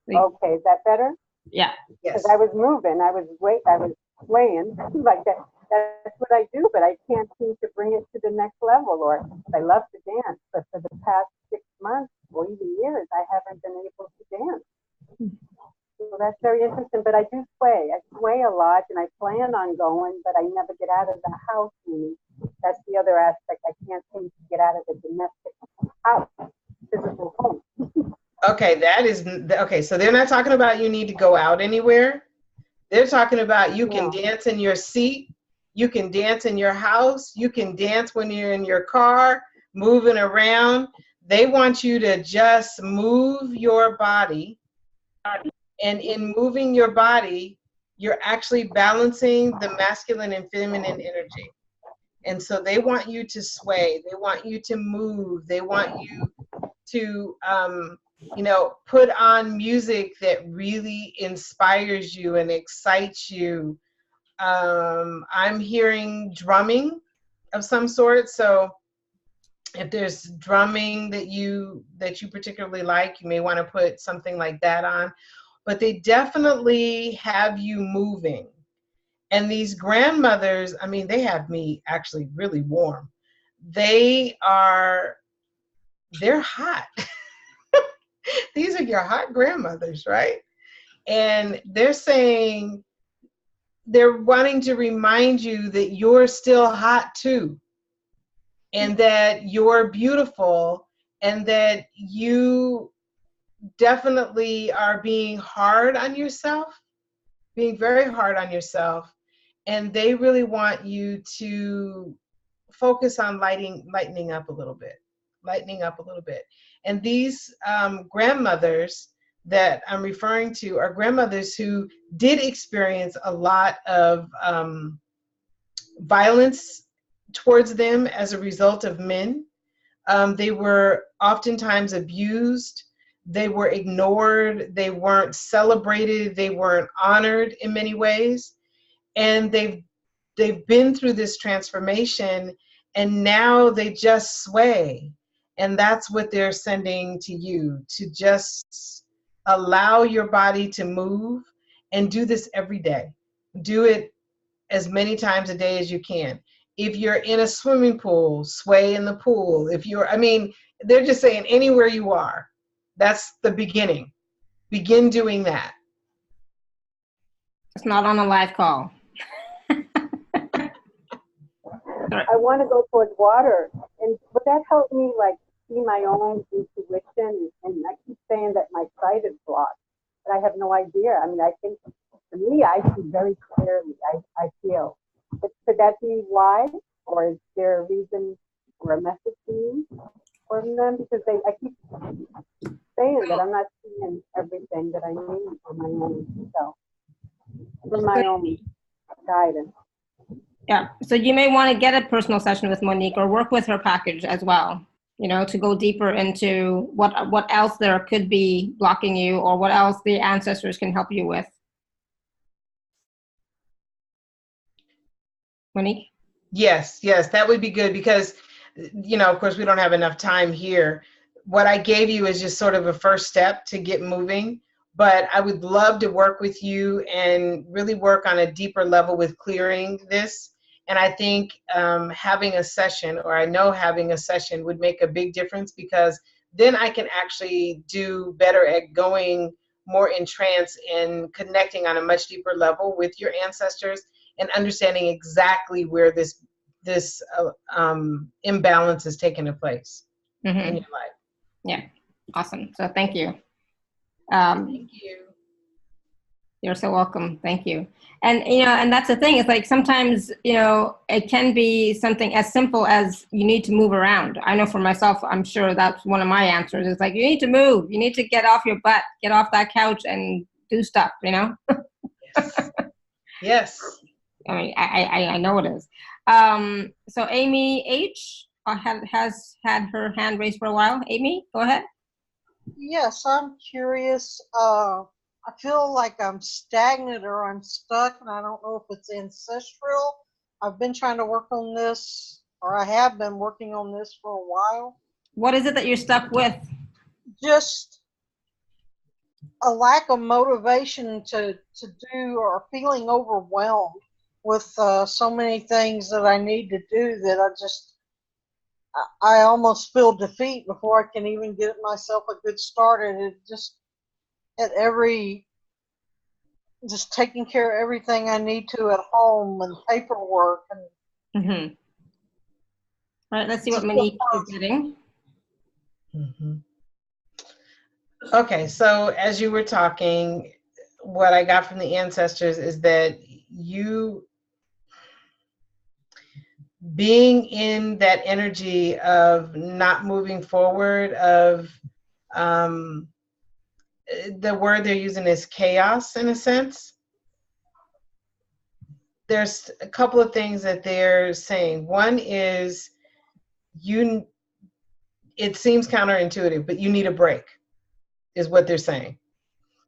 Okay, is that better? Yeah. Because I was moving, I was swaying like that. That's what I do, but I can't seem to bring it to the next level. Or I love to dance, but for the past 6 months or even years, I haven't been able to dance. So that's very interesting. But I do sway. I sway a lot, and I plan on going, but I never get out of the house. That's the other aspect. I can't seem to get out of the domestic house, physical home. Okay, so they're not talking about you need to go out anywhere. They're talking about you can dance in your seat, you can dance in your house, you can dance when you're in your car, moving around. They want you to just move your body. And in moving your body, you're actually balancing the masculine and feminine energy. And so they want you to sway, they want you to move, they want you to You know, put on music that really inspires you and excites you. I'm hearing drumming of some sort. So if there's drumming that you particularly like, you may want to put something like that on. But they definitely have you moving. And these grandmothers, I mean, they have me actually really warm. They're hot. These are your hot grandmothers, right? And they're wanting to remind you that you're still hot too, and that you're beautiful, and that you definitely are being hard on yourself, being very hard on yourself. And they really want you to focus on lightening up a little bit, lightening up a little bit. And these grandmothers that I'm referring to are grandmothers who did experience a lot of violence towards them as a result of men. They were oftentimes abused. They were ignored. They weren't celebrated. They weren't honored in many ways. And they've been through this transformation, and now they just sway. And that's what they're sending to you, to just allow your body to move, and do this every day. Do it as many times a day as you can. If you're in a swimming pool, sway in the pool. I mean, they're just saying anywhere you are. That's the beginning. Begin doing that. It's not on a live call. I want to go towards water, and would that help me like see my own intuition? And I keep saying that my sight is blocked, but I have no idea. I mean, I think for me, I see very clearly. I feel. But could that be why, or is there a reason or a message to me from them? Because I keep saying that I'm not seeing everything that I need for my own self, for my own guidance. Yeah, so you may want to get a personal session with Monique or work with her package as well, you know, to go deeper into what else there could be blocking you, or what else the ancestors can help you with. Monique? Yes, that would be good, because, you know, of course, we don't have enough time here. What I gave you is just sort of a first step to get moving, but I would love to work with you and really work on a deeper level with clearing this. And I think having a session, or I know having a session, would make a big difference, because then I can actually do better at going more in trance and connecting on a much deeper level with your ancestors, and understanding exactly where this imbalance is taking place in your life. Yeah, awesome. So thank you. Thank you. You're so welcome. Thank you. And, you know, and that's the thing. It's like sometimes, you know, it can be something as simple as you need to move around. I know for myself, I'm sure that's one of my answers. It's like, you need to move. You need to get off your butt, get off that couch and do stuff, you know? Yes. Yes. I mean, I know it is. So Amy H. has had her hand raised for a while. Amy, go ahead. Yes, I'm curious. I feel like I'm stagnant or I'm stuck, and I don't know if it's ancestral. I've been trying to work on this, or I have been working on this for a while. What is it that you're stuck with? Just a lack of motivation to do, or feeling overwhelmed with so many things that I need to do, that I almost feel defeat before I can even get myself a good start. And it just, just taking care of everything I need to at home, and paperwork. And All right, let's see what Monique is getting. Okay, so as you were talking, what I got from the ancestors is that you being in that energy of not moving forward, of the word they're using is chaos, in a sense. There's a couple of things that they're saying. One is it seems counterintuitive, but you need a break. is what they're saying.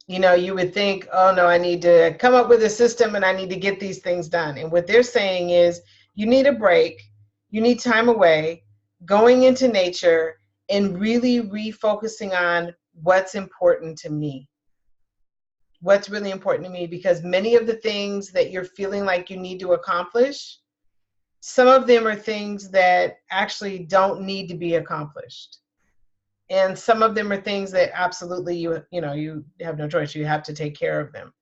You know, you would think, oh no, I need to come up with a system and I need to get these things done. And what they're saying is you need a break, you need time away, going into nature and really refocusing on what's important to me. What's really important to me, because many of the things that you're feeling like you need to accomplish, some of them are things that actually don't need to be accomplished. And some of them are things that absolutely you have no choice. You have to take care of them.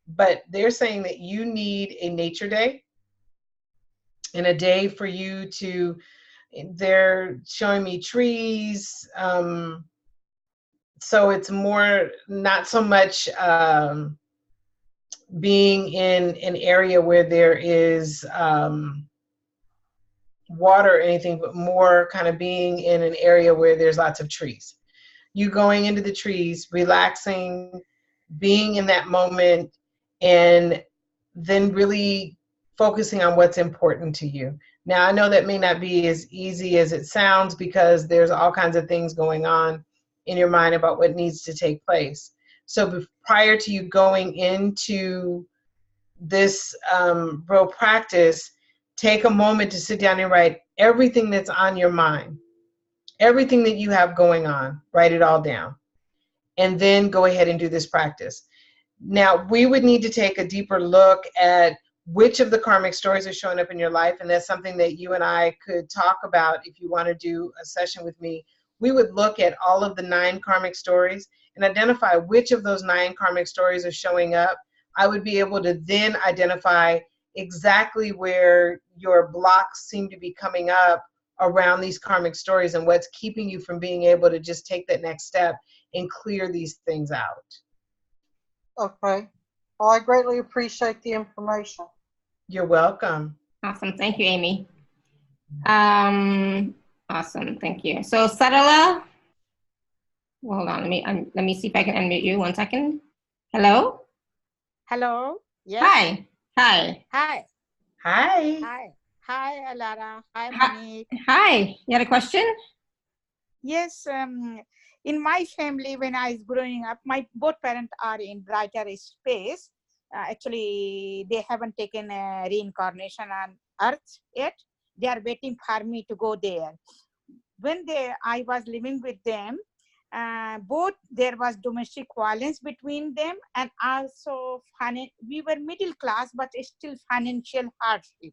But they're saying that you need a nature day and a day for you to, they're showing me trees. So it's more, not so much being in an area where there is water or anything, but more kind of being in an area where there's lots of trees. You going into the trees, relaxing, being in that moment, and then really focusing on what's important to you. Now, I know that may not be as easy as it sounds because there's all kinds of things going on in your mind about what needs to take place. So prior to you going into this real practice, take a moment to sit down and write everything that's on your mind, everything that you have going on, write it all down, and then go ahead and do this practice. Now, we would need to take a deeper look at which of the karmic stories are showing up in your life, and that's something that you and I could talk about if you want to do a session with me. We would look at all of the 9 karmic stories and identify which of those 9 karmic stories are showing up. I would be able to then identify exactly where your blocks seem to be coming up around these karmic stories and what's keeping you from being able to just take that next step and clear these things out. Okay. Well, I greatly appreciate the information. You're welcome. Awesome. Thank you, Amy. Awesome. Thank you. So, Sarala, well, hold on. Let me see if I can unmute you. 1 second. Hello? Hello. Yes. Hi. Hi. Hi. Hi. Hi. Hi, Alara. Hi, Hi. Monique. Hi. You had a question? Yes. In my family, when I was growing up, my both parents are in brighter space. Actually, they haven't taken a reincarnation on Earth yet. They are waiting for me to go there. When I was living with them, both there was domestic violence between them, and also we were middle class, but still financial hardship,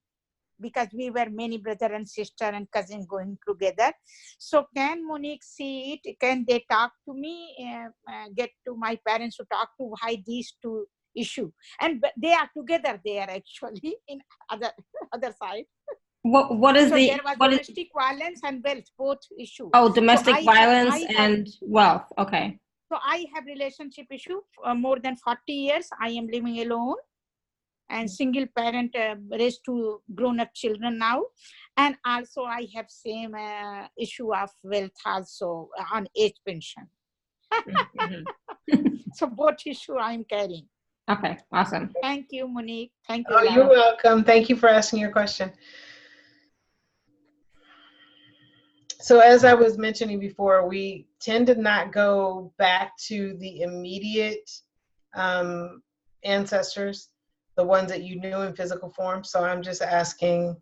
because we were many brother and sister and cousin going together. So can Monique see it? Can they talk to me, get to my parents to talk to why these two issue? And they are together there actually in other side. What is So the there was domestic violence and wealth, both issue. Oh, domestic So violence and wealth. Okay. So I have relationship issue more than 40 years. I am living alone and single parent, raised 2 grown-up children now. And also I have same issue of wealth also on age pension. So both issue I'm carrying. Okay, awesome. Thank you, Monique. Thank you. Oh, you're welcome. Thank you for asking your question. So as I was mentioning before, we tend to not go back to the immediate ancestors, the ones that you knew in physical form. So I'm just asking,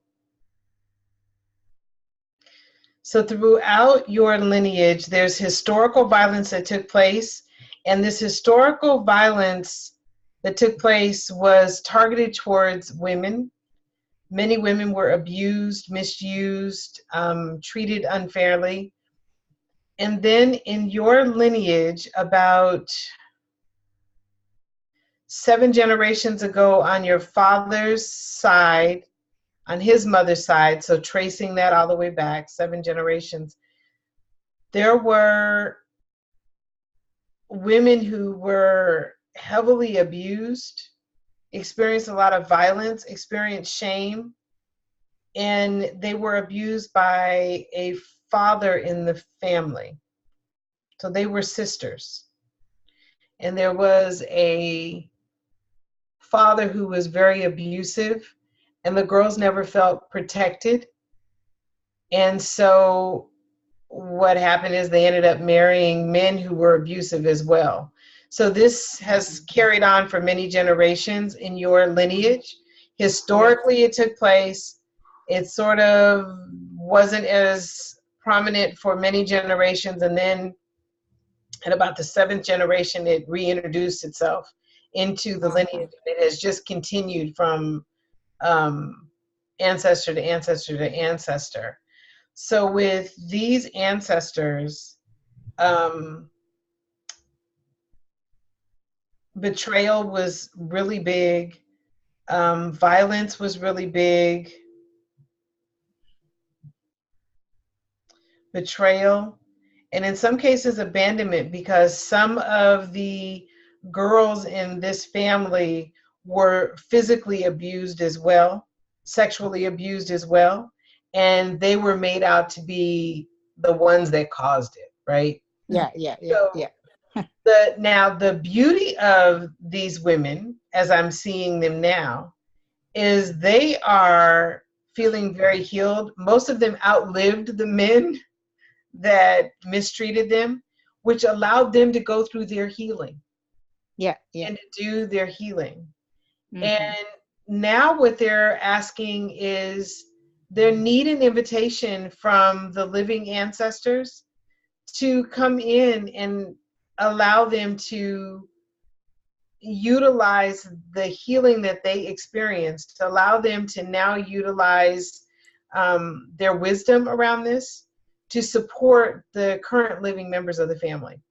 so throughout your lineage, there's historical violence that took place, and this historical violence that took place was targeted towards women. Many women were abused, misused, treated unfairly. And then in your lineage, about 7 generations ago on your father's side, on his mother's side, so tracing that all the way back, 7 generations, there were women who were heavily abused, experienced a lot of violence, experienced shame, and they were abused by a father in the family. So they were sisters. And there was a father who was very abusive, and the girls never felt protected. And so what happened is they ended up marrying men who were abusive as well. So this has carried on for many generations in your lineage. Historically, it took place. It sort of wasn't as prominent for many generations, and then at about the seventh generation, it reintroduced itself into the lineage. It has just continued from ancestor to ancestor to ancestor. So with these ancestors, betrayal was really big. Violence was really big. Betrayal, and in some cases abandonment, because some of the girls in this family were physically abused as well, sexually abused as well, and they were made out to be the ones that caused it, right? Yeah. So now the beauty of these women, as I'm seeing them now, is they are feeling very healed. Most of them outlived the men that mistreated them, which allowed them to go through their healing. Yeah. And to do their healing. Mm-hmm. And now what they're asking is they need an invitation from the living ancestors to come in and allow them to utilize the healing that they experienced, to allow them to now utilize their wisdom around this to support the current living members of the family.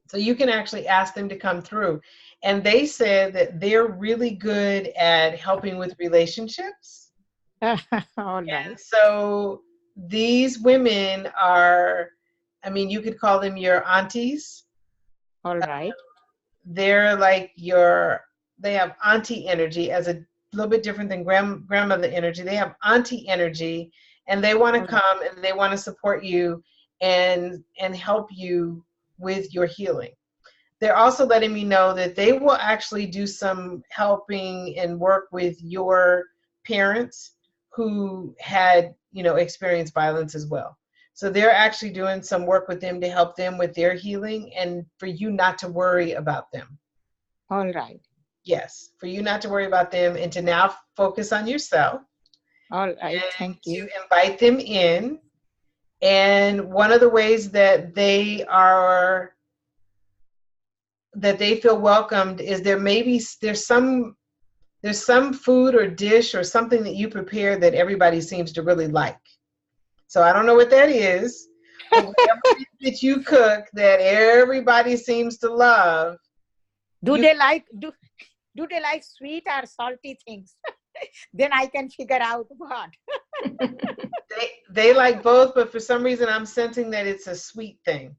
So you can actually ask them to come through. And they said that they're really good at helping with relationships. All right. And so these women are, I mean, you could call them your aunties. All right. They're like they have auntie energy, as a little bit different than grandmother energy. They have auntie energy, and they want to come and they want to support you and help you with your healing. They're also letting me know that they will actually do some helping and work with your parents who had, experienced violence as well. So they're actually doing some work with them to help them with their healing and for you not to worry about them. All right. Yes, for you not to worry about them and to now focus on yourself. All right. Thank you. To invite them in. And one of the ways that they feel welcomed is there's some food or dish or something that you prepare that everybody seems to really like. So I don't know what that is, but whatever it is that you cook that everybody seems to love. Do they like sweet or salty things? Then I can figure out what. They like both, but for some reason I'm sensing that it's a sweet thing.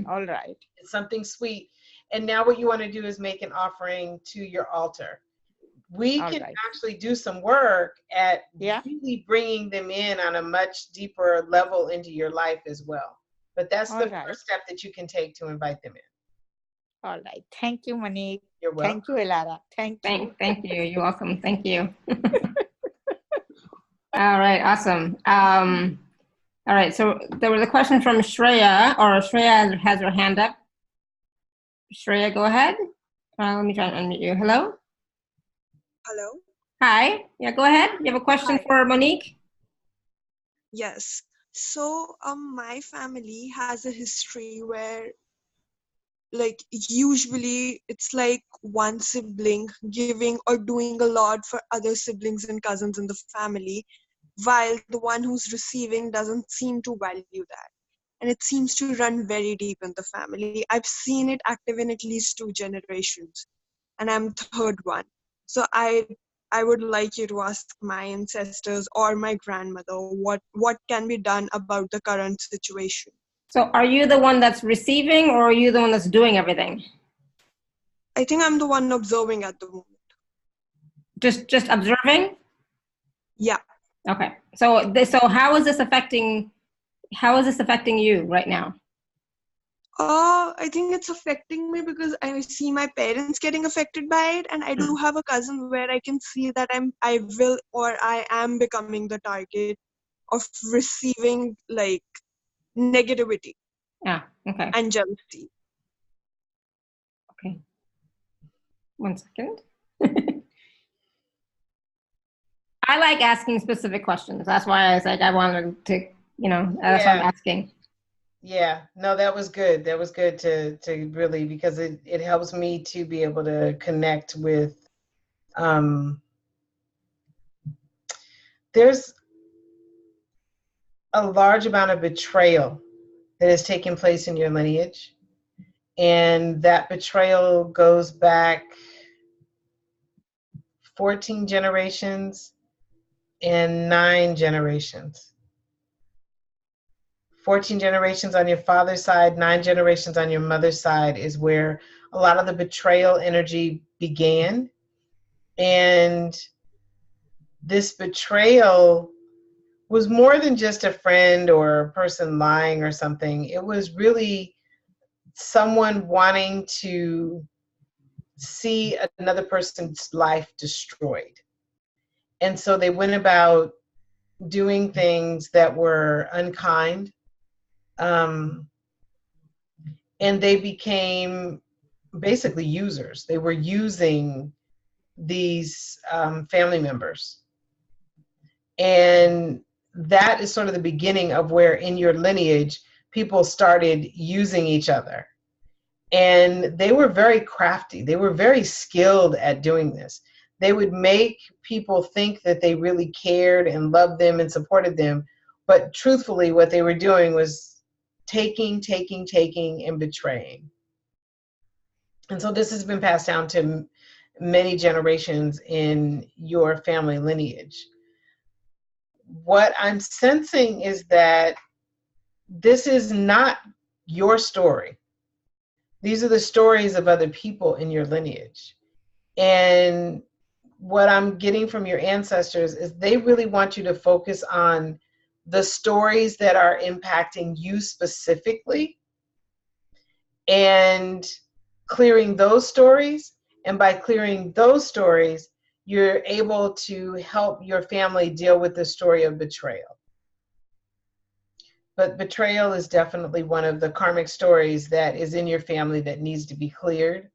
All right. It's something sweet. And now what you want to do is make an offering to your altar. We can actually do some work at really bringing them in on a much deeper level into your life as well. But that's the first step that you can take to invite them in. All right. Thank you, Monique. You're welcome. Thank you, Elara. Thank you. Thank you. You're welcome. Thank you. All right. Awesome. All right. So there was a question from Shreya, or Shreya has her hand up. Shreya, go ahead. Let me try and unmute you. Hello? Hello? Hi. Yeah, go ahead. You have a question for Monique? Yes. So, my family has a history where, like, usually it's like one sibling giving or doing a lot for other siblings and cousins in the family, while the one who's receiving doesn't seem to value that. And it seems to run very deep in the family. I've seen it active in at least 2 generations, and I'm third one. So I would like you to ask my ancestors or my grandmother what can be done about the current situation. So are you the one that's receiving, or are you the one that's doing everything? I think I'm the one observing at the moment. Just observing? Yeah. Okay. So how is this affecting you right now? I think it's affecting me because I see my parents getting affected by it, and I do have a cousin where I can see that I am becoming the target of receiving like negativity Yeah. Okay. and jealousy. Okay. 1 second. I like asking specific questions. That's why I was like, I wanted to, that's why I'm Yeah. asking. Yeah, no, that was good. That was good to really, because it helps me to be able to connect with, there's a large amount of betrayal that has taken place in your lineage. And that betrayal goes back 14 generations and 9 generations. 14 generations on your father's side, 9 generations on your mother's side is where a lot of the betrayal energy began. And this betrayal was more than just a friend or a person lying or something. It was really someone wanting to see another person's life destroyed. And so they went about doing things that were unkind. And they became basically users. They were using these family members. And that is sort of the beginning of where in your lineage, people started using each other. And they were very crafty. They were very skilled at doing this. They would make people think that they really cared and loved them and supported them. But truthfully, what they were doing was taking, and betraying. And so this has been passed down to many generations in your family lineage. What I'm sensing is that this is not your story. These are the stories of other people in your lineage. And what I'm getting from your ancestors is they really want you to focus on the stories that are impacting you specifically and clearing those stories. And by clearing those stories, you're able to help your family deal with the story of betrayal. But betrayal is definitely one of the karmic stories that is in your family that needs to be cleared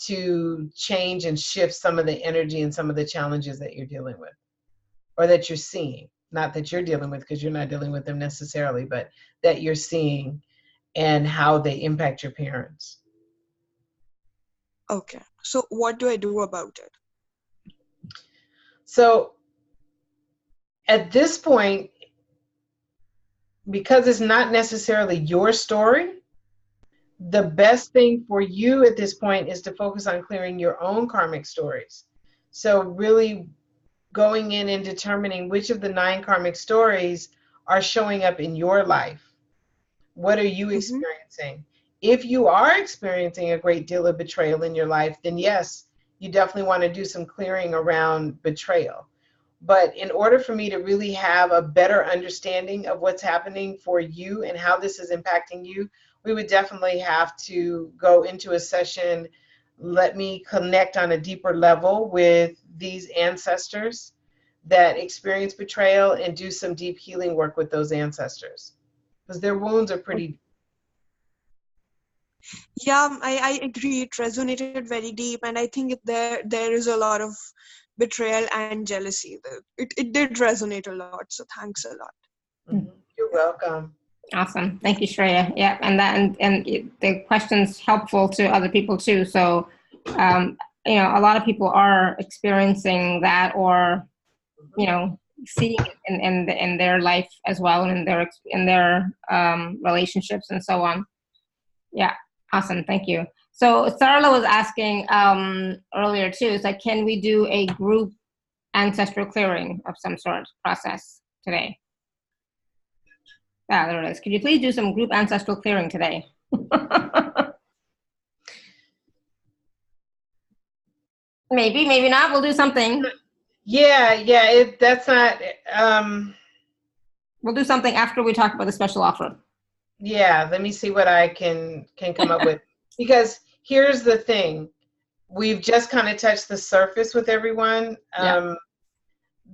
to change and shift some of the energy and some of the challenges that you're dealing with or that you're seeing. Not that you're dealing with, because you're not dealing with them necessarily, but that you're seeing and how they impact your parents. Okay, so what do I do about it? So at this point, because it's not necessarily your story, the best thing for you at this point is to focus on clearing your own karmic stories. So really going in and determining which of the 9 karmic stories are showing up in your life. What are you experiencing? If you are experiencing a great deal of betrayal in your life, then yes, you definitely want to do some clearing around betrayal. But in order for me to really have a better understanding of what's happening for you and how this is impacting you, we would definitely have to go into a session. Let me connect on a deeper level with these ancestors that experience betrayal and do some deep healing work with those ancestors, because their wounds are pretty. Yeah, I agree. It resonated very deep, and I think there is a lot of betrayal and jealousy. It did resonate a lot, so thanks a lot. You're welcome. Awesome. Thank you, Shreya. Yeah, and the question's helpful to other people too. So, a lot of people are experiencing that, or seeing it in their life as well, and in their relationships and so on. Yeah, awesome. Thank you. So Sarla was asking earlier too. It's like, can we do a group ancestral clearing of some sort process today? Ah, there it is. Could you please do some group ancestral clearing today? Maybe, maybe not. We'll do something. Yeah. That's not. We'll do something after we talk about the special offer. Yeah, let me see what I can come up with. Because here's the thing. We've just kind of touched the surface with everyone. Yeah.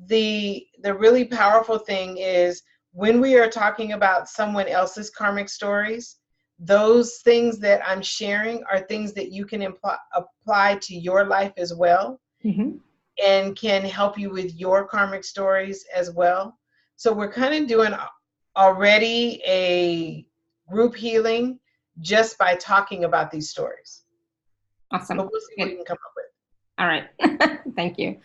The really powerful thing is when we are talking about someone else's karmic stories, those things that I'm sharing are things that you can apply to your life as well, and can help you with your karmic stories as well. So we're kind of doing already a group healing just by talking about these stories. Awesome. But we'll see what we can come up with. All right. Thank you.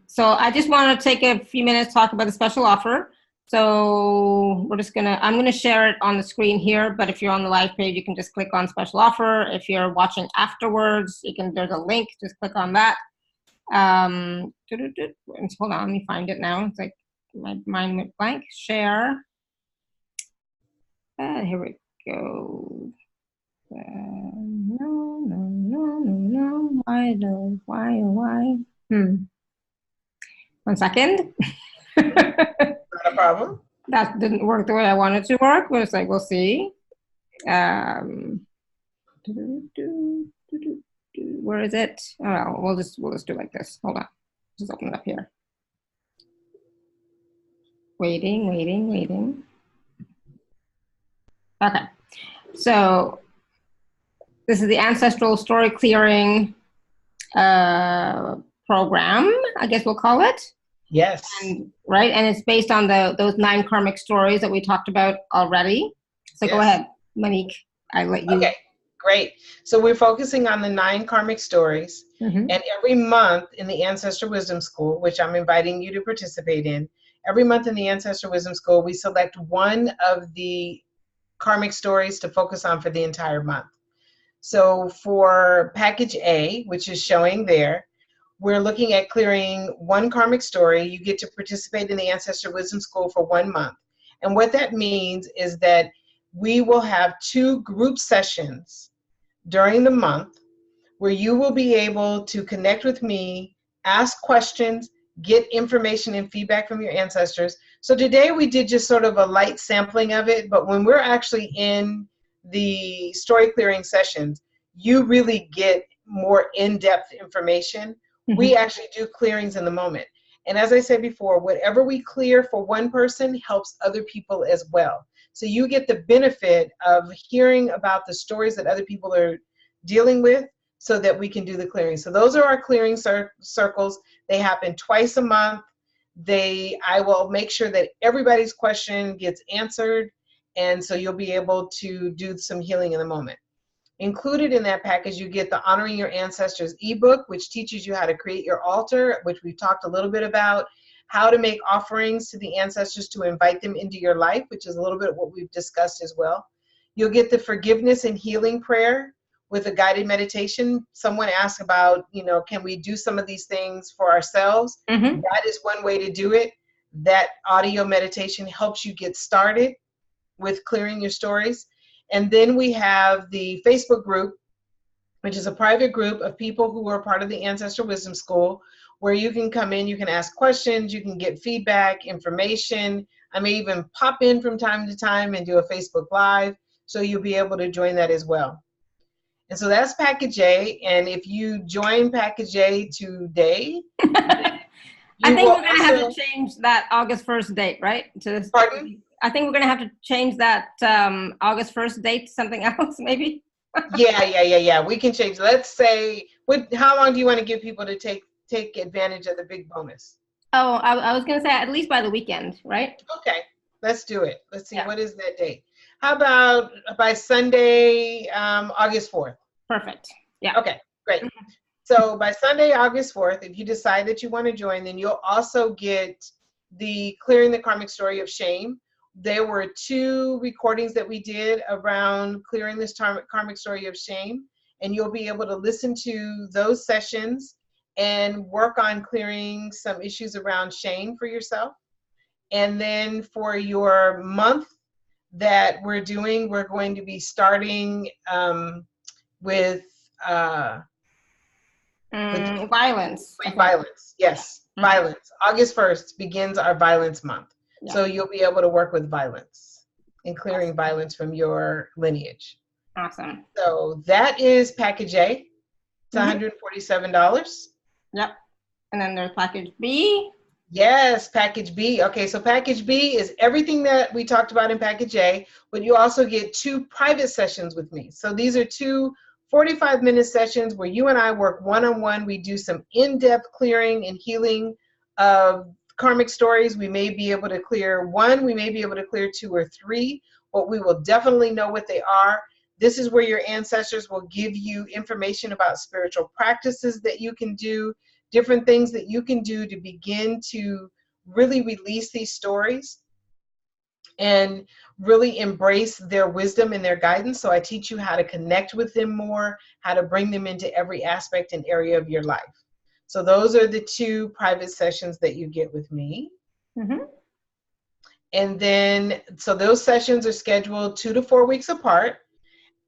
So I just want to take a few minutes to talk about the special offer. So we're just I'm gonna share it on the screen here, but if you're on the live page, you can just click on special offer. If you're watching afterwards, there's a link, just click on that. Hold on, let me find it now. It's like my mind went blank. Share. Here we go. No. Why? One second. Not a problem. That didn't work the way I wanted to work, but it's like, we'll see. Where is it? Oh, we'll just do it like this. Hold on. Just open it up here. Waiting. Okay. So this is the Ancestral StoryClearing program, I guess we'll call it. Yes. Right, and it's based on those 9 karmic stories that we talked about already. So yes. Go ahead, Monique. I let you. Okay, great. So we're focusing on the 9 karmic stories, and every month in the Ancestral Wisdom School, which I'm inviting you to participate in, every month in the Ancestral Wisdom School, we select one of the karmic stories to focus on for the entire month. So for package A, which is showing there, we're looking at clearing 1 karmic story. You get to participate in the Ancestral Wisdom School for 1 month. And what that means is that we will have 2 group sessions during the month where you will be able to connect with me, ask questions, get information and feedback from your ancestors. So today we did just sort of a light sampling of it, but when we're actually in the story clearing sessions, you really get more in-depth information. We actually do clearings in the moment. And as I said before, whatever we clear for one person helps other people as well. So you get the benefit of hearing about the stories that other people are dealing with so that we can do the clearing. So those are our clearing circles. They happen twice a month. I will make sure that everybody's question gets answered. And so you'll be able to do some healing in the moment. Included in that package, you get the Honoring Your Ancestors ebook, which teaches you how to create your altar, which we've talked a little bit about, how to make offerings to the ancestors to invite them into your life, which is a little bit of what we've discussed as well. You'll get the Forgiveness and Healing Prayer with a guided meditation. Someone asked about, can we do some of these things for ourselves? That is one way to do it. That audio meditation helps you get started with clearing your stories. And then we have the Facebook group, which is a private group of people who are part of the Ancestral Wisdom School, where you can come in, you can ask questions, you can get feedback, information. I may even pop in from time to time and do a Facebook Live, so you'll be able to join that as well. And so that's package A, and if you join package A today, I think we're going to have to change that August 1st date, right? Pardon? I think we're going to have to change that August 1st date to something else, maybe. Yeah. We can change. Let's say, how long do you want to give people to take advantage of the big bonus? Oh, I was going to say at least by the weekend, right? Okay, let's do it. Let's see, What is that date? How about by Sunday, August 4th? Perfect. Yeah. Okay, great. So by Sunday, August 4th, if you decide that you want to join, then you'll also get the Clearing the Karmic Story of Shame. There were 2 recordings that we did around clearing this karmic story of shame, and you'll be able to listen to those sessions and work on clearing some issues around shame for yourself. And then for your month that we're doing, we're going to be starting with violence. Violence, yes, violence. August 1st begins our violence month. Yeah. So you'll be able to work with violence and clearing violence from your lineage. Awesome. So that is package A. It's $147. Yep. And then there's package B. Yes, package B. Okay, so package B is everything that we talked about in package A, but you also get 2 private sessions with me. So these are 2 45-minute sessions where you and I work one-on-one. We do some in-depth clearing and healing of karmic stories. We may be able to clear 1, we may be able to clear 2 or 3, but we will definitely know what they are. This is where your ancestors will give you information about spiritual practices that you can do, different things that you can do to begin to really release these stories and really embrace their wisdom and their guidance. So I teach you how to connect with them more, how to bring them into every aspect and area of your life. So those are the 2 private sessions that you get with me. Mm-hmm. And then, so those sessions are scheduled 2 to 4 weeks apart.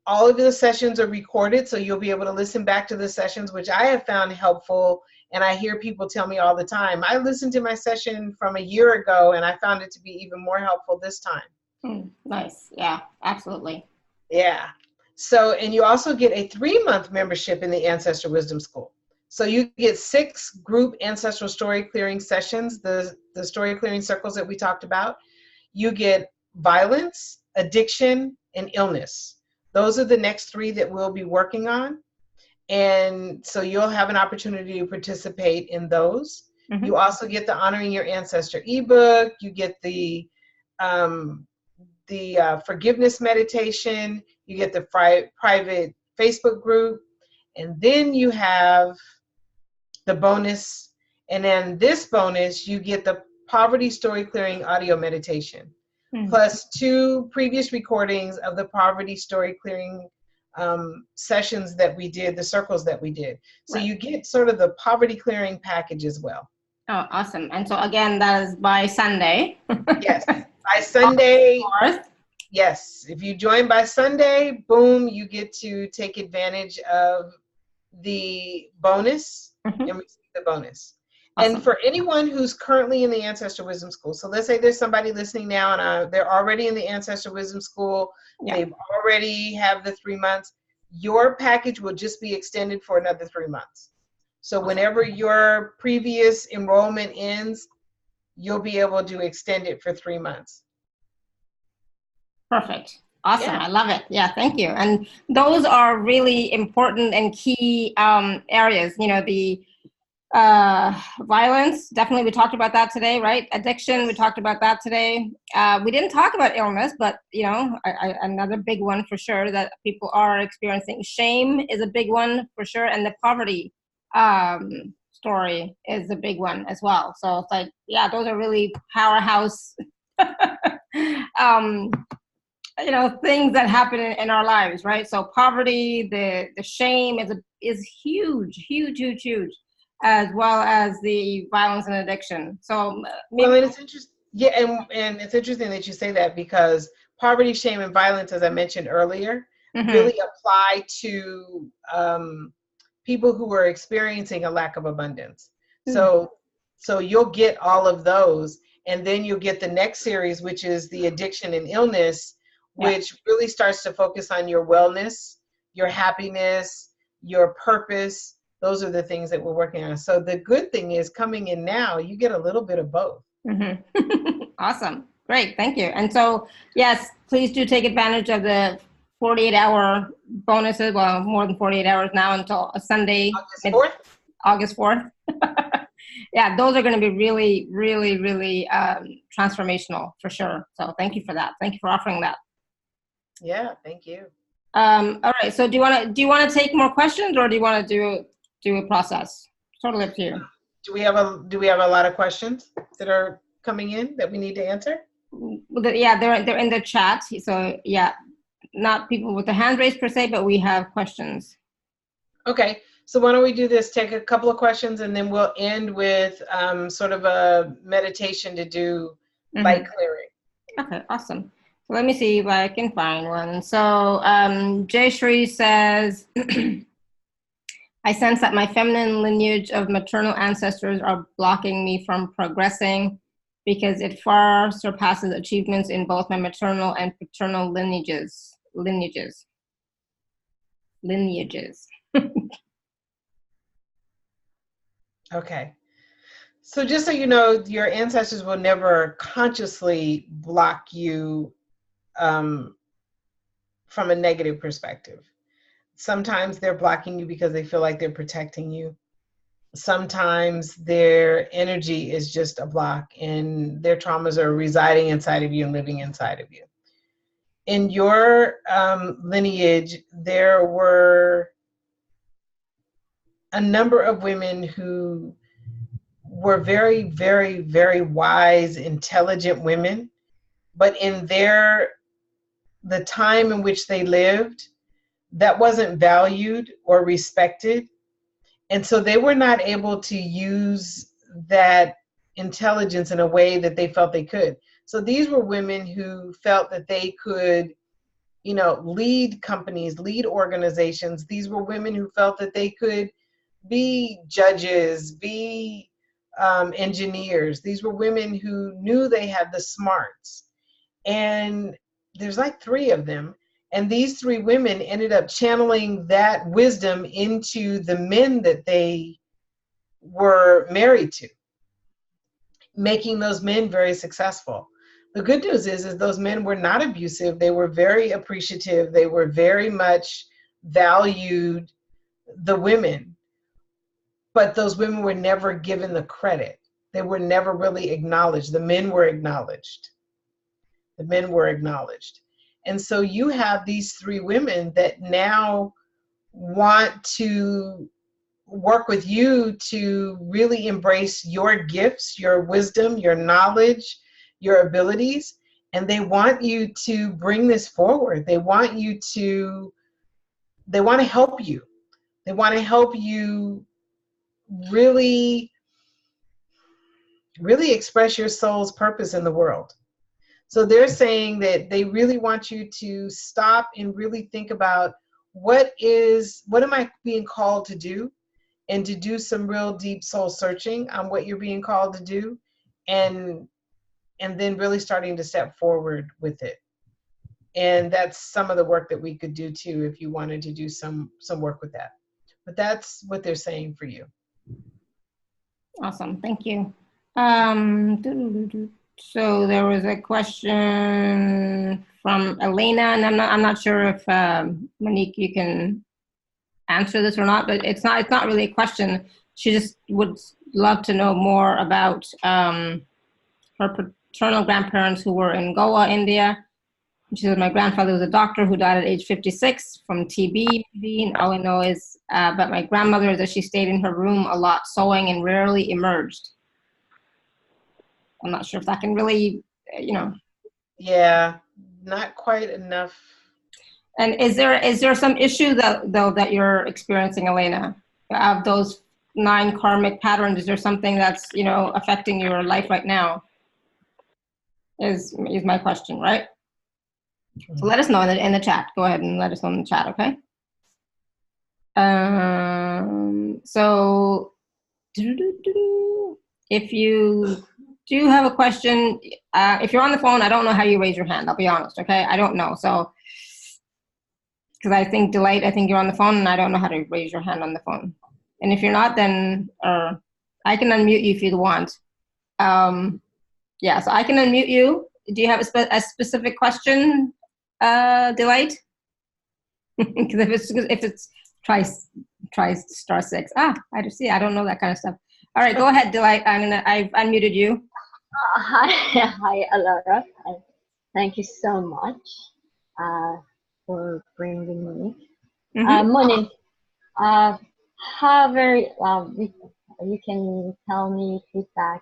All of the sessions are recorded, so you'll be able to listen back to the sessions, which I have found helpful. And I hear people tell me all the time, I listened to my session from a year ago and I found it to be even more helpful this time. Nice. Yeah, absolutely. Yeah. So, and you also get a 3-month membership in the Ancestral Wisdom School. So you get 6 group ancestral story clearing sessions, the story clearing circles that we talked about. You get violence, addiction, and illness. Those are the next 3 that we'll be working on. And so you'll have an opportunity to participate in those. Mm-hmm. You also get the Honoring Your Ancestor ebook. You get the forgiveness meditation. You get the private Facebook group. And then you have the bonus. And then this bonus, you get the Poverty Story Clearing audio meditation, plus 2 previous recordings of the Poverty Story Clearing sessions that we did, the circles that we did. So you get sort of the poverty clearing package as well. Oh, awesome. And so again, that is by Sunday. Yes, by Sunday. Yes, if you join by Sunday, boom, you get to take advantage of the bonus and receive the bonus. Awesome. And for anyone who's currently in the Ancestral Wisdom School, so let's say there's somebody listening now and they're already in the Ancestral Wisdom School, they've already have the 3 months, your package will just be extended for another 3 months. So whenever your previous enrollment ends, you'll be able to extend it for 3 months. Perfect. Awesome. I love it. Yeah, thank you. And those are really important and key areas. You know, the violence, definitely we talked about that today, right? Addiction, we talked about that today. We didn't talk about illness, but you know, another big one for sure that people are experiencing. Shame is a big one for sure, and the poverty story is a big one as well. So it's like, yeah, those are really powerhouse you know, things that happen in our lives, right? So poverty, the shame is huge, as well as the violence and addiction. So well, and it's interesting. Yeah, and it's interesting that you say that, because poverty, shame, and violence, as I mentioned earlier, really apply to people who are experiencing a lack of abundance. So you'll get all of those, and then you'll get the next series, which is the addiction and illness, which really starts to focus on your wellness, your happiness, your purpose. Those are the things that we're working on. So the good thing is, coming in now, you get a little bit of both. Awesome. Great. Thank you. And so, yes, please do take advantage of the 48-hour bonuses. Well, more than 48 hours now until Sunday, August 4th. Yeah, those are going to be really, really, really transformational for sure. So thank you for that. Thank you for offering that. Yeah, thank you. All right. So do you want to take more questions, or do you want to do a process? Totally up to you. Do we have a lot of questions that are coming in that we need to answer? Yeah, they're in the chat. So yeah, not people with the hand raised per se, but we have questions. Okay. So why don't we do this? Take a couple of questions, and then we'll end with sort of a meditation to do light clearing. Okay, awesome. So let me see if I can find one. So Jay Shri says, I sense that my feminine lineage of maternal ancestors are blocking me from progressing because it far surpasses achievements in both my maternal and paternal lineages. Okay. So just so you know, your ancestors will never consciously block you from a negative perspective. Sometimes they're blocking you because they feel like they're protecting you. Sometimes their energy is just a block and their traumas are residing inside of you and living inside of you. In your lineage, there were a number of women who were very, very, very wise, intelligent women, but in the time in which they lived, that wasn't valued or respected. And so they were not able to use that intelligence in a way that they felt they could. So these were women who felt that they could, you know, lead companies, lead organizations. These were women who felt that they could be judges, be engineers. These were women who knew they had the smarts. And there's like 3 of them. And these 3 women ended up channeling that wisdom into the men that they were married to, making those men very successful. The good news is those men were not abusive. They were very appreciative. They were very much valued the women, but those women were never given the credit. They were never really acknowledged. The men were acknowledged. The men were acknowledged. And so you have these 3 women that now want to work with you to really embrace your gifts, your wisdom, your knowledge, your abilities, and they want you to bring this forward. They want to help you. They want to help you really, really express your soul's purpose in the world. So they're saying that they really want you to stop and really think about what am I being called to do, and to do some real deep soul searching on what you're being called to do, and then really starting to step forward with it. And that's some of the work that we could do too if you wanted to do some work with that. But that's what they're saying for you. Awesome, thank you. So there was a question from Elena, and I'm not sure if Monique, you can answer this or not, but it's not really a question. She just would love to know more about her paternal grandparents who were in Goa, India. She said, my grandfather was a doctor who died at age 56 from TB, and all I know is about my grandmother is that she stayed in her room a lot, sewing, and rarely emerged. I'm not sure if that can really, Yeah, not quite enough. And is there some issue that you're experiencing, Elena, of those 9 karmic patterns? Is there something that's affecting your life right now? Is my question, right? So let us know in the chat. Go ahead and let us know in the chat, okay? So if you do have a question, if you're on the phone, I don't know how you raise your hand. I'll be honest, okay? I don't know. So because I think Delight, I think you're on the phone, and I don't know how to raise your hand on the phone. And if you're not, then I can unmute you if you want. Yeah, so I can unmute you. Do you have a specific question, Delight? Because if it's try *6. I just see. I don't know that kind of stuff. All right, go ahead, Delight. I've unmuted you. Hi, Alara. Thank you so much for bringing me. Monique, you can tell me feedback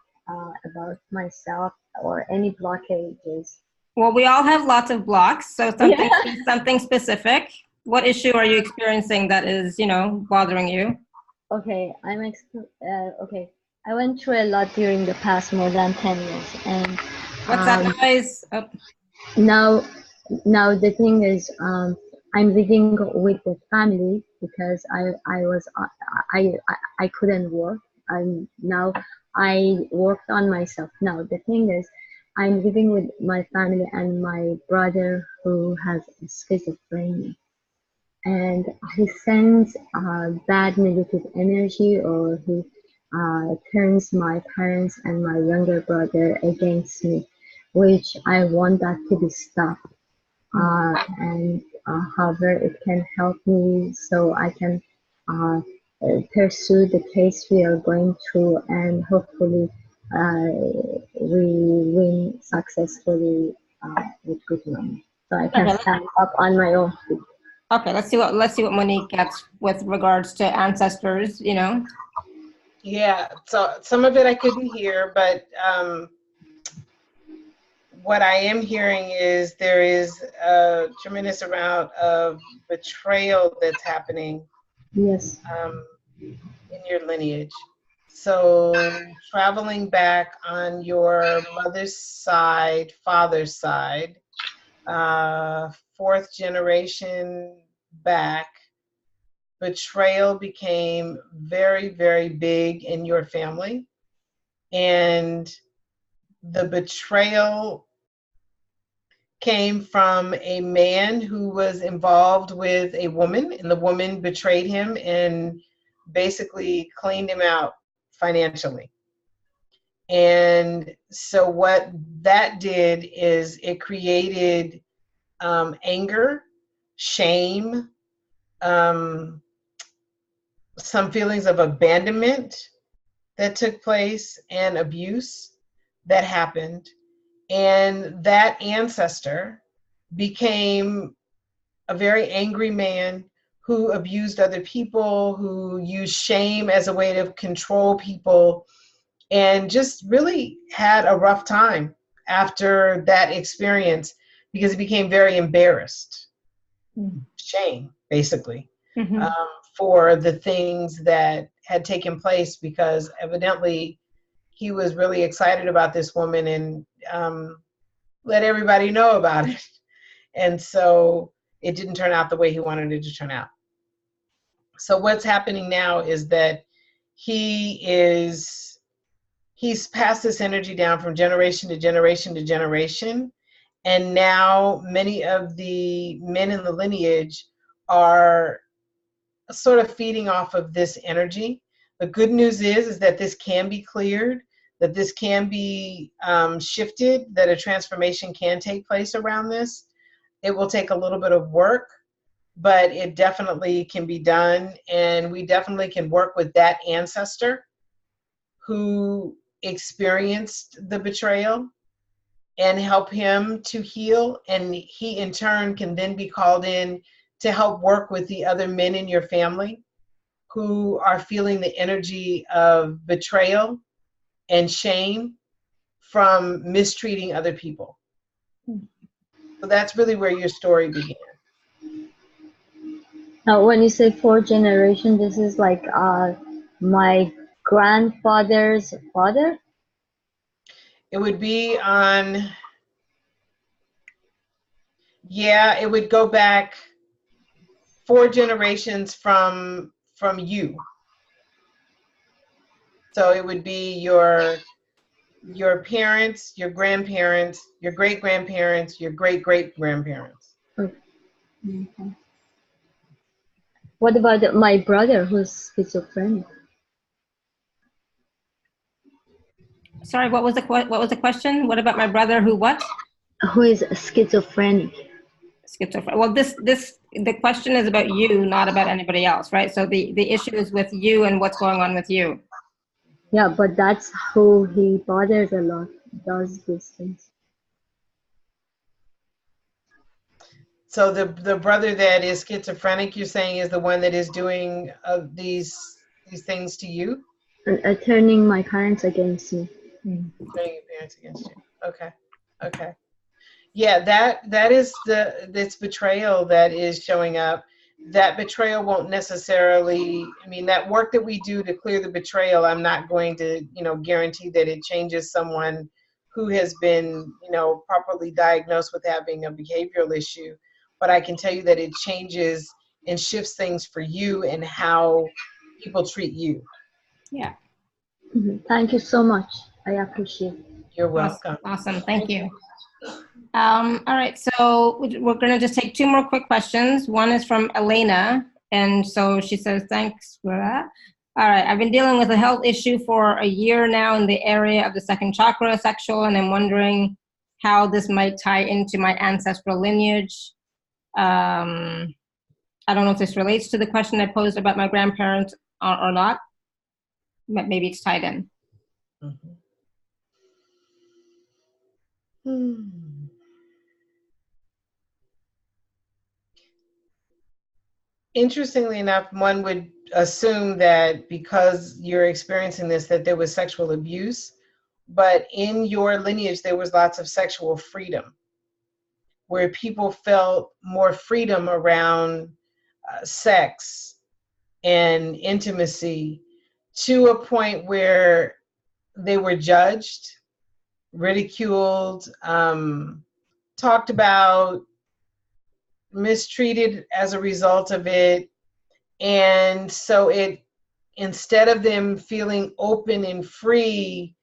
about myself or any blockages. Well, we all have lots of blocks, so something specific. What issue are you experiencing that is, bothering you? Okay, okay. I went through a lot during the past more than 10 years, and what's that noise? Oh. Now the thing is, I'm living with the family because I couldn't work, and now I worked on myself. Now the thing is, I'm living with my family and my brother who has schizophrenia, and he sends bad negative energy, or turns my parents and my younger brother against me, which I want that to be stopped. And however it can help me so I can pursue the case we are going through, and hopefully we win successfully with good money, so I can Okay. stand up on my own feet. Okay, let's see what Monique gets with regards to ancestors, you know. Yeah, so some of it I couldn't hear, but what I am hearing is there is a tremendous amount of betrayal that's happening Yes. in your lineage. So traveling back on your mother's side, father's side, fourth generation back, betrayal became very, very big in your family. And the betrayal came from a man who was involved with a woman, and the woman betrayed him and basically cleaned him out financially. And so what that did is it created anger, shame, um, some feelings of abandonment that took place, and abuse that happened. And that ancestor became a very angry man who abused other people, who used shame as a way to control people, and just really had a rough time after that experience because he became very embarrassed. Shame, basically, for the things that had taken place, because evidently he was really excited about this woman and let everybody know about it. And so it didn't turn out the way he wanted it to turn out. So what's happening now is that he's passed this energy down from generation to generation to generation. And now many of the men in the lineage are sort of feeding off of this energy. The good news is that this can be cleared, that this can be shifted, that a transformation can take place around this. It will take a little bit of work, but it definitely can be done. And we definitely can work with that ancestor who experienced the betrayal and help him to heal. And he in turn can then be called in to help work with the other men in your family who are feeling the energy of betrayal and shame from mistreating other people. So that's really where your story began. Now, when you say 4th generation, this is like my grandfather's father? It would be on, yeah, it would go back 4 generations from you. So it would be your parents, your grandparents, your great-grandparents, your great-great-grandparents. Okay. What about my brother who's schizophrenic? Sorry, what was the question? What about my brother who what? Who is schizophrenic? Schizophrenic. Well, the question is about you, not about anybody else, right? So the issue is with you and what's going on with you. Yeah, but that's who he bothers a lot, does these things. So the brother that is schizophrenic, you're saying, is the one that is doing these things to you? Turning my parents against me. Turning your parents against you. Okay. Okay. Yeah, that is this betrayal that is showing up. That betrayal won't necessarily, I mean, that work that we do to clear the betrayal, I'm not going to, guarantee that it changes someone who has been, properly diagnosed with having a behavioral issue. But I can tell you that it changes and shifts things for you and how people treat you. Yeah. Thank you so much. I appreciate it. You're welcome. Awesome. Thank you. All right, so we're going to just take 2 more quick questions. One is from Elena, and so she says, thanks for that. All right, I've been dealing with a health issue for a year now in the area of the second chakra, sexual, and I'm wondering how this might tie into my ancestral lineage. I don't know if this relates to the question I posed about my grandparents or not, but maybe it's tied in. Mhm. Hmm. Interestingly enough, one would assume that because you're experiencing this, that there was sexual abuse, but in your lineage, there was lots of sexual freedom, where people felt more freedom around sex and intimacy to a point where they were judged, ridiculed, talked about, mistreated as a result of it. And so instead of them feeling open and free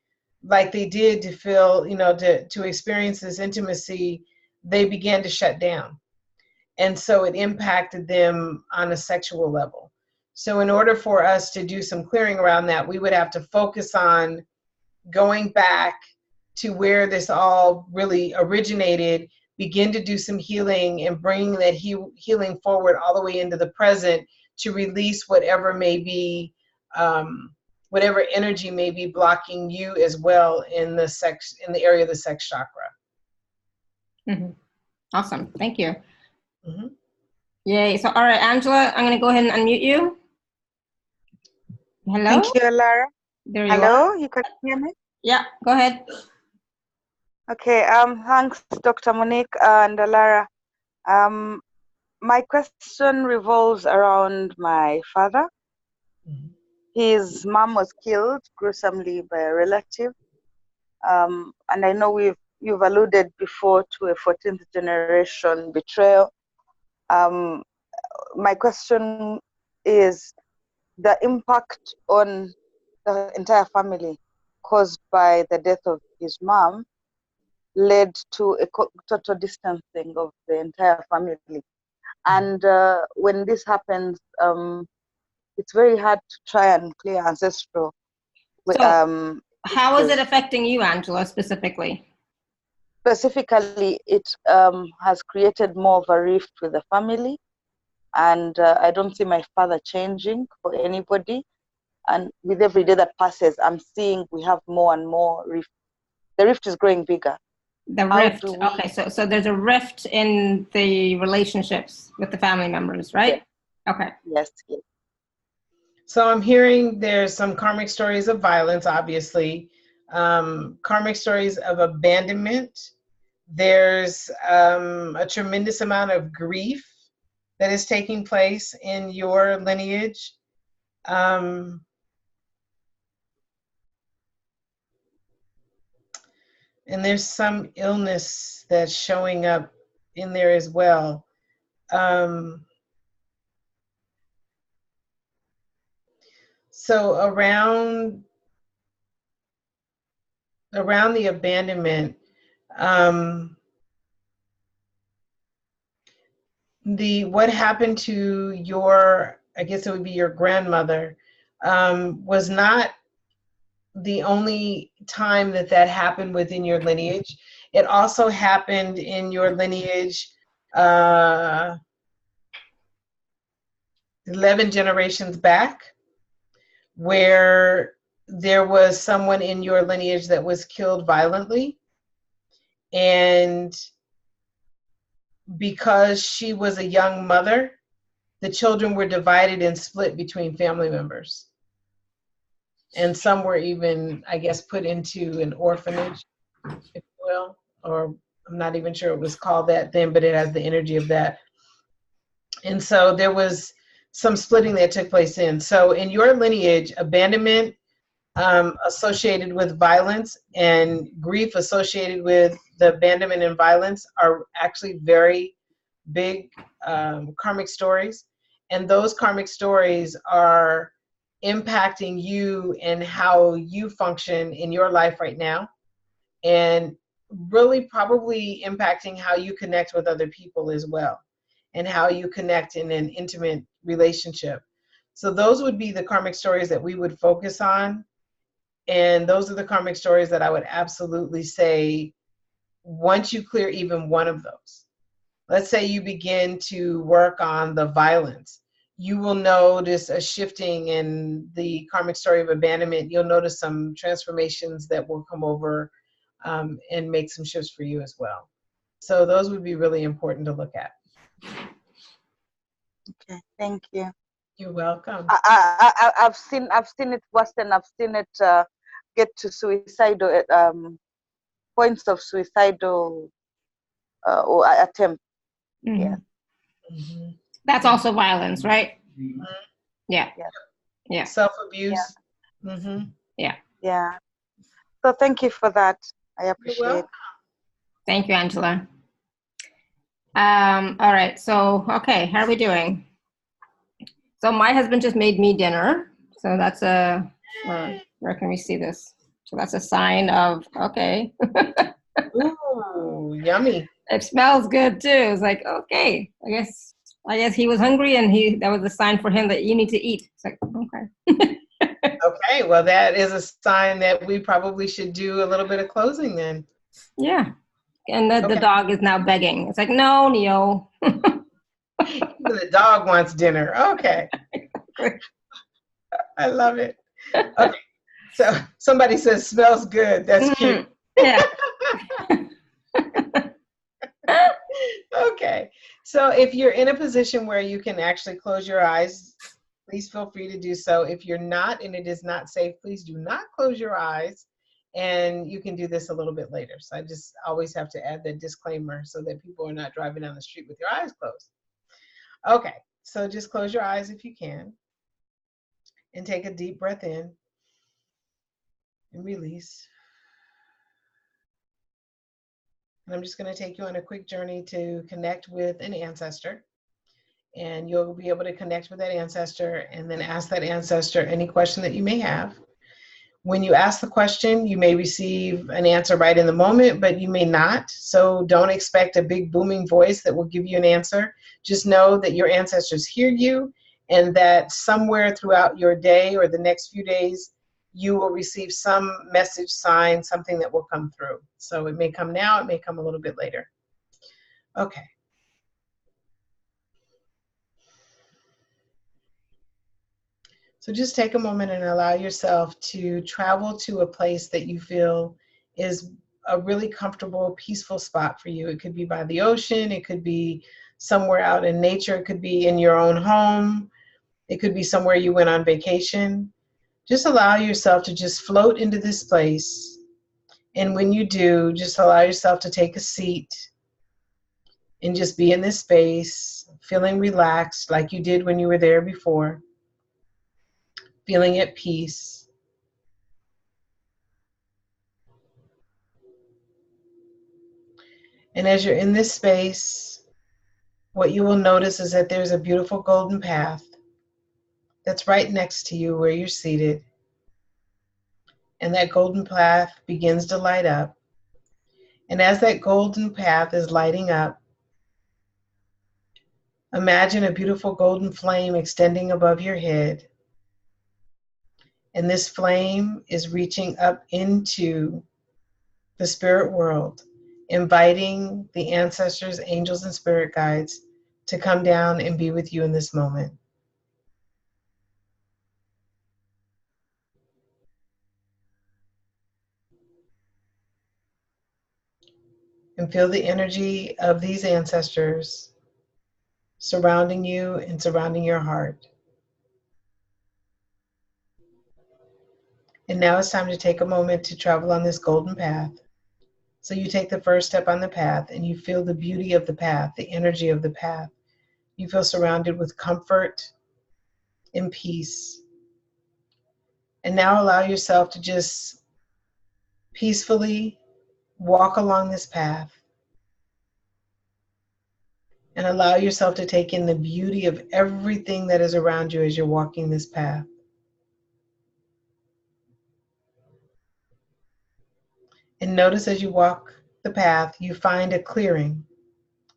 like they did to feel, to experience this intimacy, they began to shut down. And so it impacted them on a sexual level. So in order for us to do some clearing around that, we would have to focus on going back to where this all really originated, begin to do some healing and bring that healing forward all the way into the present to release whatever may be, whatever energy may be blocking you as well in the area of the sex chakra. Mm-hmm. Awesome, thank you. Mm-hmm. Yay, so all right, Angela, I'm gonna go ahead and unmute you. Hello? Thank you, Lara. There you Hello, are. you can hear me? Yeah, go ahead. Okay, thanks, Dr. Monique and Lara. My question revolves around my father. Mm-hmm. His mom was killed gruesomely by a relative. And I know you've alluded before to a 14th generation betrayal. My question is the impact on the entire family caused by the death of his mom led to a total distancing of the entire family. And when this happens, it's very hard to try and clear ancestral. So how is it issues. affecting you, Angela, specifically? Specifically, it has created more of a rift with the family. And I don't see my father changing for anybody. And with every day that passes, I'm seeing we have more and more rift. The rift is growing bigger. The rift. Okay, so there's a rift in the relationships with the family members, right? Yes. Okay. Yes. So I'm hearing there's some karmic stories of violence, obviously, karmic stories of abandonment. There's a tremendous amount of grief that is taking place in your lineage. And there's some illness that's showing up in there as well. So around the abandonment, what happened to your, I guess it would be your grandmother, was not the only time that happened within your lineage. It also happened in your lineage 11 generations back, where there was someone in your lineage that was killed violently. And because she was a young mother, the children were divided and split between family members. And some were even, I guess, put into an orphanage, if you will, or I'm not even sure it was called that then, but it has the energy of that. And so there was some splitting that took place in. So in your lineage, abandonment associated with violence and grief associated with the abandonment and violence are actually very big karmic stories. And those karmic stories are impacting you and how you function in your life right now, and really probably impacting how you connect with other people as well, and how you connect in an intimate relationship. So those would be the karmic stories that we would focus on. And those are the karmic stories that I would absolutely say, once you clear even one of those, let's say you begin to work on the violence, you will notice a shifting in the karmic story of abandonment. You'll notice some transformations that will come over and make some shifts for you as well. So those would be really important to look at. Okay, thank you. You're welcome. I've seen it worse, and I've seen it get to suicidal points of suicidal or attempt. Mm-hmm. Yeah. Mm-hmm. That's also violence, right? Mm-hmm. Yeah. Yeah. Yeah. Self-abuse. Yeah. Mm-hmm. Yeah. Yeah. So thank you for that. I appreciate it. Thank you, Angela. All right. So, okay, how are we doing? So my husband just made me dinner. So that's where can we see this? So that's a sign of, okay. Ooh, yummy. It smells good too. It's like, okay, I guess he was hungry, and that was a sign for him that you need to eat. It's like, okay. Okay, well, that is a sign that we probably should do a little bit of closing then. Yeah. And the dog is now begging. It's like, no, Neo. The dog wants dinner. Okay. I love it. Okay. So somebody says smells good. That's cute. Yeah. Okay. So if you're in a position where you can actually close your eyes, please feel free to do so. If you're not and it is not safe, please do not close your eyes. And you can do this a little bit later. So I just always have to add that disclaimer so that people are not driving down the street with your eyes closed. Okay. So just close your eyes if you can. And take a deep breath in and release. And I'm just going to take you on a quick journey to connect with an ancestor. And you'll be able to connect with that ancestor and then ask that ancestor any question that you may have. When you ask the question, you may receive an answer right in the moment, but you may not. So don't expect a big booming voice that will give you an answer. Just know that your ancestors hear you, and that somewhere throughout your day or the next few days, you will receive some message, sign, something that will come through. So it may come now, it may come a little bit later. Okay. So just take a moment and allow yourself to travel to a place that you feel is a really comfortable, peaceful spot for you. It could be by the ocean, it could be somewhere out in nature, it could be in your own home, it could be somewhere you went on vacation. Just allow yourself to just float into this place. And when you do, just allow yourself to take a seat and just be in this space, feeling relaxed like you did when you were there before, feeling at peace. And as you're in this space, what you will notice is that there's a beautiful golden path that's right next to you where you're seated. And that golden path begins to light up. And as that golden path is lighting up, imagine a beautiful golden flame extending above your head. And this flame is reaching up into the spirit world, inviting the ancestors, angels, and spirit guides to come down and be with you in this moment. And feel the energy of these ancestors surrounding you and surrounding your heart. And now it's time to take a moment to travel on this golden path. So you take the first step on the path and you feel the beauty of the path, the energy of the path. You feel surrounded with comfort and peace. And now allow yourself to just peacefully walk along this path and allow yourself to take in the beauty of everything that is around you as you're walking this path. And notice as you walk the path, you find a clearing.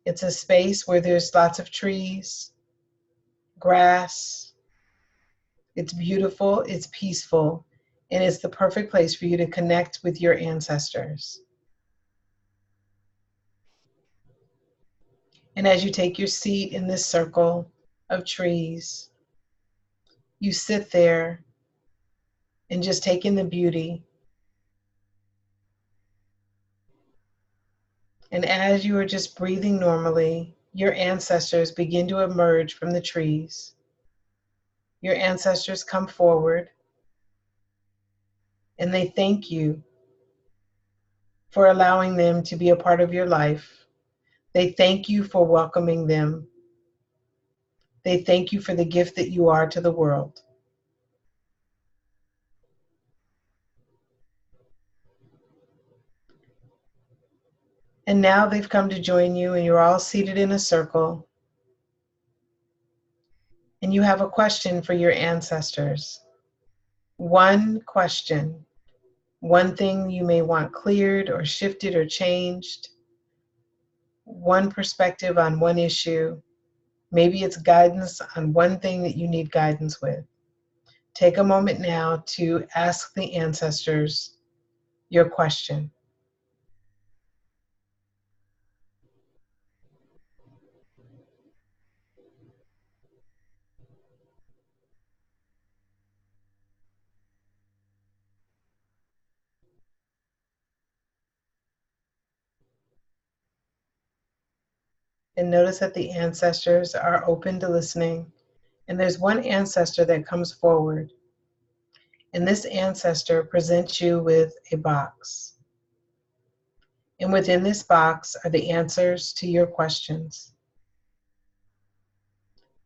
It's a space where there's lots of trees, grass, It's beautiful, it's peaceful, and it's the perfect place for you to connect with your ancestors. And as you take your seat in this circle of trees, you sit there and just take in the beauty. And as you are just breathing normally, your ancestors begin to emerge from the trees. Your ancestors come forward and they thank you for allowing them to be a part of your life. They thank you for welcoming them. They thank you for the gift that you are to the world. And now they've come to join you, and you're all seated in a circle. And you have a question for your ancestors. One question, one thing you may want cleared or shifted or changed, one perspective on one issue. Maybe it's guidance on one thing that you need guidance with. Take a moment now to ask the ancestors your question. And notice that the ancestors are open to listening. And there's one ancestor that comes forward. And this ancestor presents you with a box. And within this box are the answers to your questions.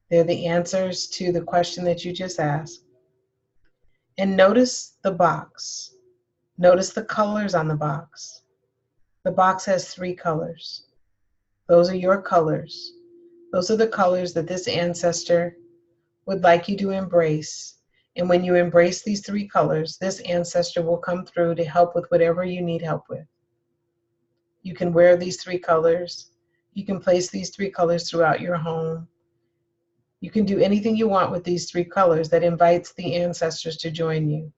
They're the answers to the question that you just asked. And notice the box. Notice the colors on the box. The box has 3 colors. Those are your colors. Those are the colors that this ancestor would like you to embrace. And when you embrace these 3 colors, this ancestor will come through to help with whatever you need help with. You can wear these 3 colors. You can place these 3 colors throughout your home. You can do anything you want with these 3 colors that invites the ancestors to join you.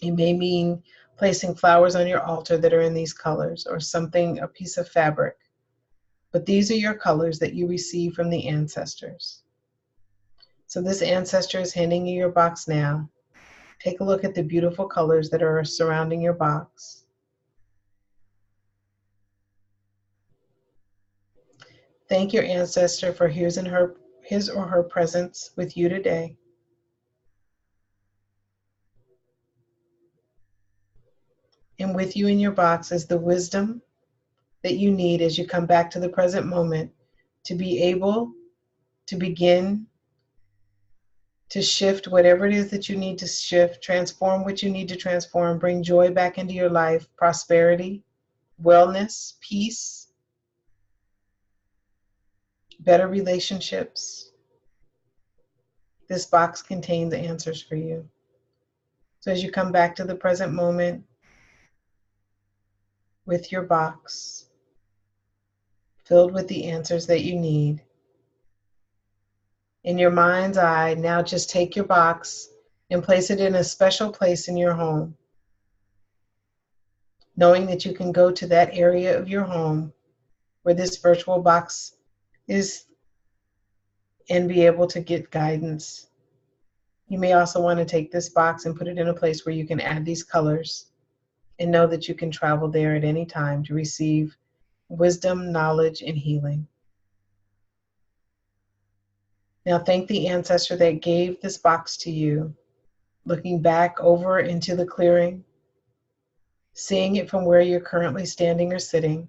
It may mean placing flowers on your altar that are in these colors, or something, a piece of fabric. But these are your colors that you receive from the ancestors. So this ancestor is handing you your box now. Take a look at the beautiful colors that are surrounding your box. Thank your ancestor for his or her presence with you today. And with you in your box is the wisdom that you need as you come back to the present moment to be able to begin to shift whatever it is that you need to shift, transform what you need to transform, bring joy back into your life, prosperity, wellness, peace, better relationships. This box contains answers for you. So as you come back to the present moment with your box filled with the answers that you need, in your mind's eye, now just take your box and place it in a special place in your home, knowing that you can go to that area of your home where this virtual box is and be able to get guidance. You may also want to take this box and put it in a place where you can add these colors and know that you can travel there at any time to receive wisdom, knowledge, and healing. Now thank the ancestor that gave this box to you, looking back over into the clearing, seeing it from where you're currently standing or sitting,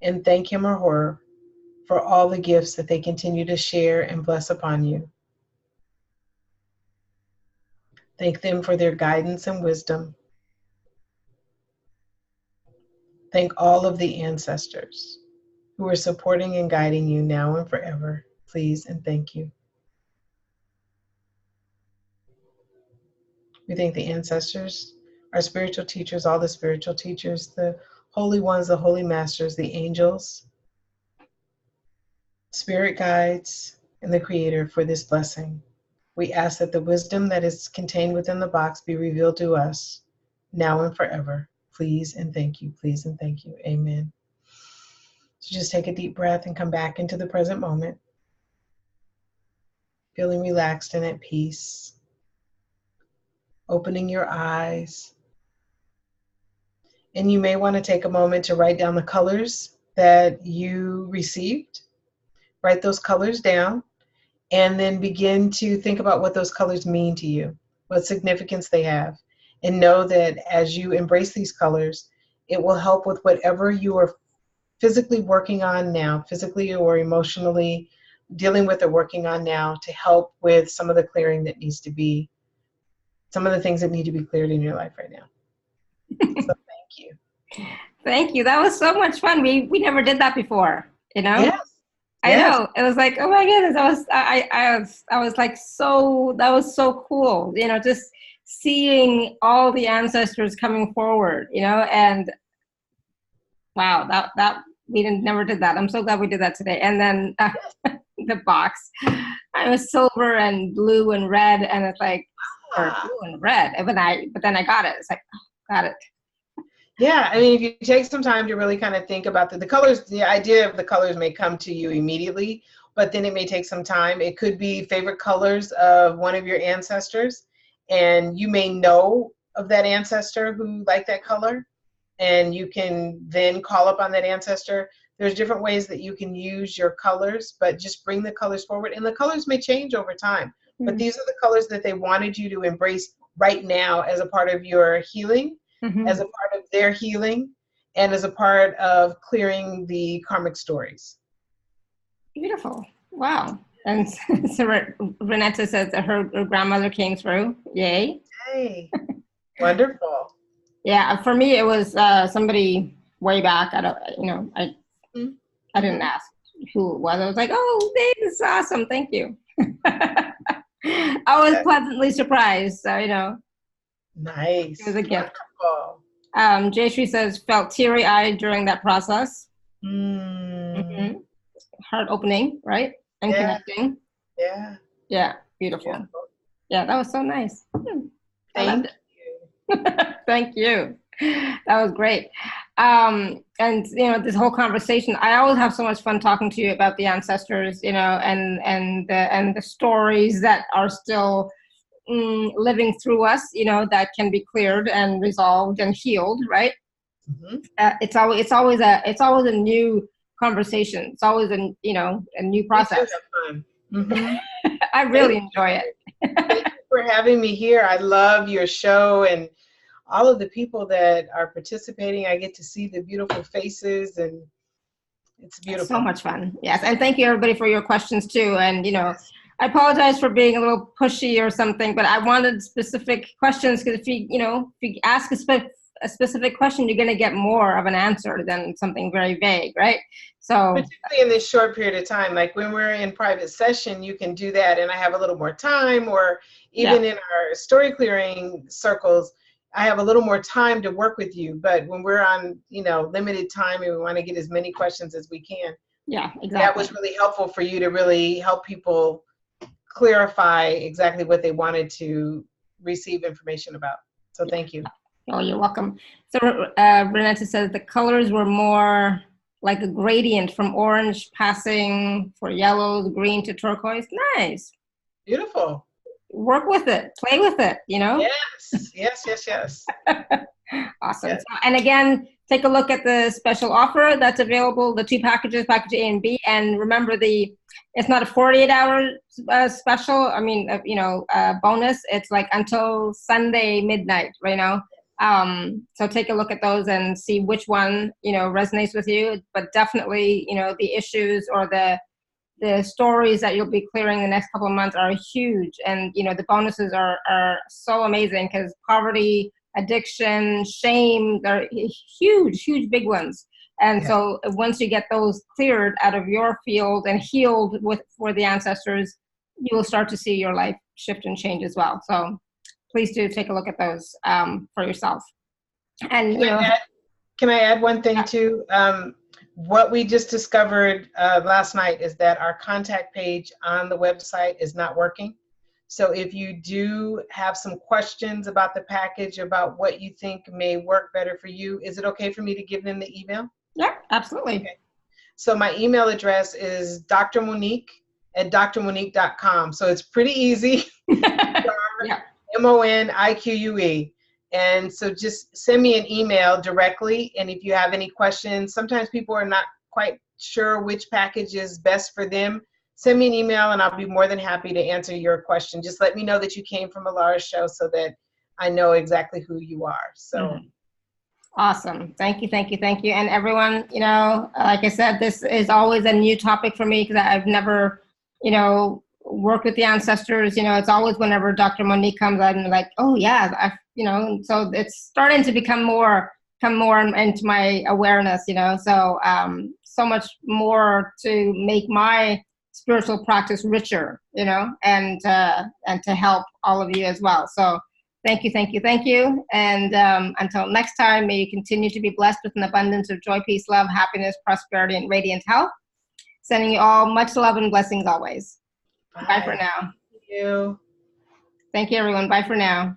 and thank him or her for all the gifts that they continue to share and bless upon you. Thank them for their guidance and wisdom. Thank all of the ancestors who are supporting and guiding you now and forever. Please and thank you. We thank the ancestors, our spiritual teachers, all the spiritual teachers, the holy ones, the holy masters, the angels, spirit guides, and the creator for this blessing. We ask that the wisdom that is contained within the box be revealed to us now and forever. Please and thank you. Please and thank you. Amen. So just take a deep breath and come back into the present moment, feeling relaxed and at peace, opening your eyes. And you may want to take a moment to write down the colors that you received. Write those colors down, and then begin to think about what those colors mean to you, what significance they have. And know that as you embrace these colors, it will help with whatever you are physically working on now, physically or emotionally dealing with or working on now, to help with some of the clearing that needs to be, some of the things that need to be cleared in your life right now. So thank you. Thank you. That was so much fun. We never did that before, you know? Yes. I know. It was like, oh my goodness. I was like, so, that was so cool. You know, just seeing all the ancestors coming forward, you know, and wow, that we never did that. I'm so glad we did that today. And then the box, I was silver and blue and red, and it's like, or blue and red. But then I got it. It's like, oh, got it. Yeah, I mean, if you take some time to really kind of think about the colors, the idea of the colors may come to you immediately, but then it may take some time. It could be favorite colors of one of your ancestors, and you may know of that ancestor who liked that color, and you can then call up on that ancestor. There's different ways that you can use your colors, but just bring the colors forward, and the colors may change over time. But these are the colors that they wanted you to embrace right now as a part of your healing. As a part of their healing, and as a part of clearing the karmic stories. Beautiful. Wow. And so Renata says that her grandmother came through. Yay. Hey, wonderful. Yeah, for me, it was somebody way back. I don't, you know, I didn't ask who it was. I was like, oh, this is awesome. Thank you. I was pleasantly surprised. So, you know. Nice. It was a gift. Wonderful. Jayshree says, felt teary-eyed during that process. Heart opening, right? And connecting. Yeah. Yeah, beautiful. Yeah, that was so nice. Thank you. Thank you. That was great. And, you know, this whole conversation, I always have so much fun talking to you about the ancestors, you know, and the stories that are still living through us, you know, that can be cleared and resolved and healed, right? It's always a new conversation. It's always a new process. I really enjoy it. Thank you for having me here. I love your show and all of the people that are participating. I get to see the beautiful faces, and it's beautiful. It's so much fun. Yes, and thank you everybody for your questions too. And you know, I apologize for being a little pushy or something, but I wanted specific questions, because if you ask a specific question, you're going to get more of an answer than something very vague, right? So particularly in this short period of time, like when we're in private session, you can do that, and I have a little more time, or even in our story clearing circles, I have a little more time to work with you. But when we're on, limited time and we want to get as many questions as we can, exactly. That was really helpful for you to really help people clarify exactly what they wanted to receive information about. So thank you. Oh, you're welcome. So Renata says the colors were more like a gradient from orange passing for yellows, green to turquoise. Nice. Beautiful. Work with it. Play with it, you know? Yes. Awesome. Yes. So, and again, take a look at the special offer that's available, the 2 packages, package A and B. And remember, it's not a 48-hour special. I mean, bonus. It's like until Sunday midnight right now. So take a look at those and see which one, resonates with you. But definitely, the issues or the stories that you'll be clearing the next couple of months are huge. And, the bonuses are so amazing, because poverty, addiction, shame, they're huge, big ones. And so once you get those cleared out of your field and healed for the ancestors, you will start to see your life shift and change as well. So please do take a look at those for yourself. And can I add one thing too? What we just discovered last night is that our contact page on the website is not working. So if you do have some questions about the package, about what you think may work better for you, is it okay for me to give them the email? Yeah, absolutely. Okay. So my email address is drmonique@drmonique.com. So it's pretty easy. Yeah. Monique. And so just send me an email directly. And if you have any questions, sometimes people are not quite sure which package is best for them. Send me an email and I'll be more than happy to answer your question. Just let me know that you came from Alara's show so that I know exactly who you are. So. Awesome. Thank you, thank you, thank you. And everyone, you know, like I said, this is always a new topic for me because I've never, you know, worked with the ancestors. You know, it's always whenever Dr. Monique comes out and like, oh yeah, you know, so it's starting to come more into my awareness, you know, so so much more to make my spiritual practice richer, you know, and to help all of you as well. So thank you, thank you, thank you. And until next time, may you continue to be blessed with an abundance of joy, peace, love, happiness, prosperity, and radiant health. Sending you all much love and blessings always. Bye for now. Thank you. Thank you, everyone. Bye for now.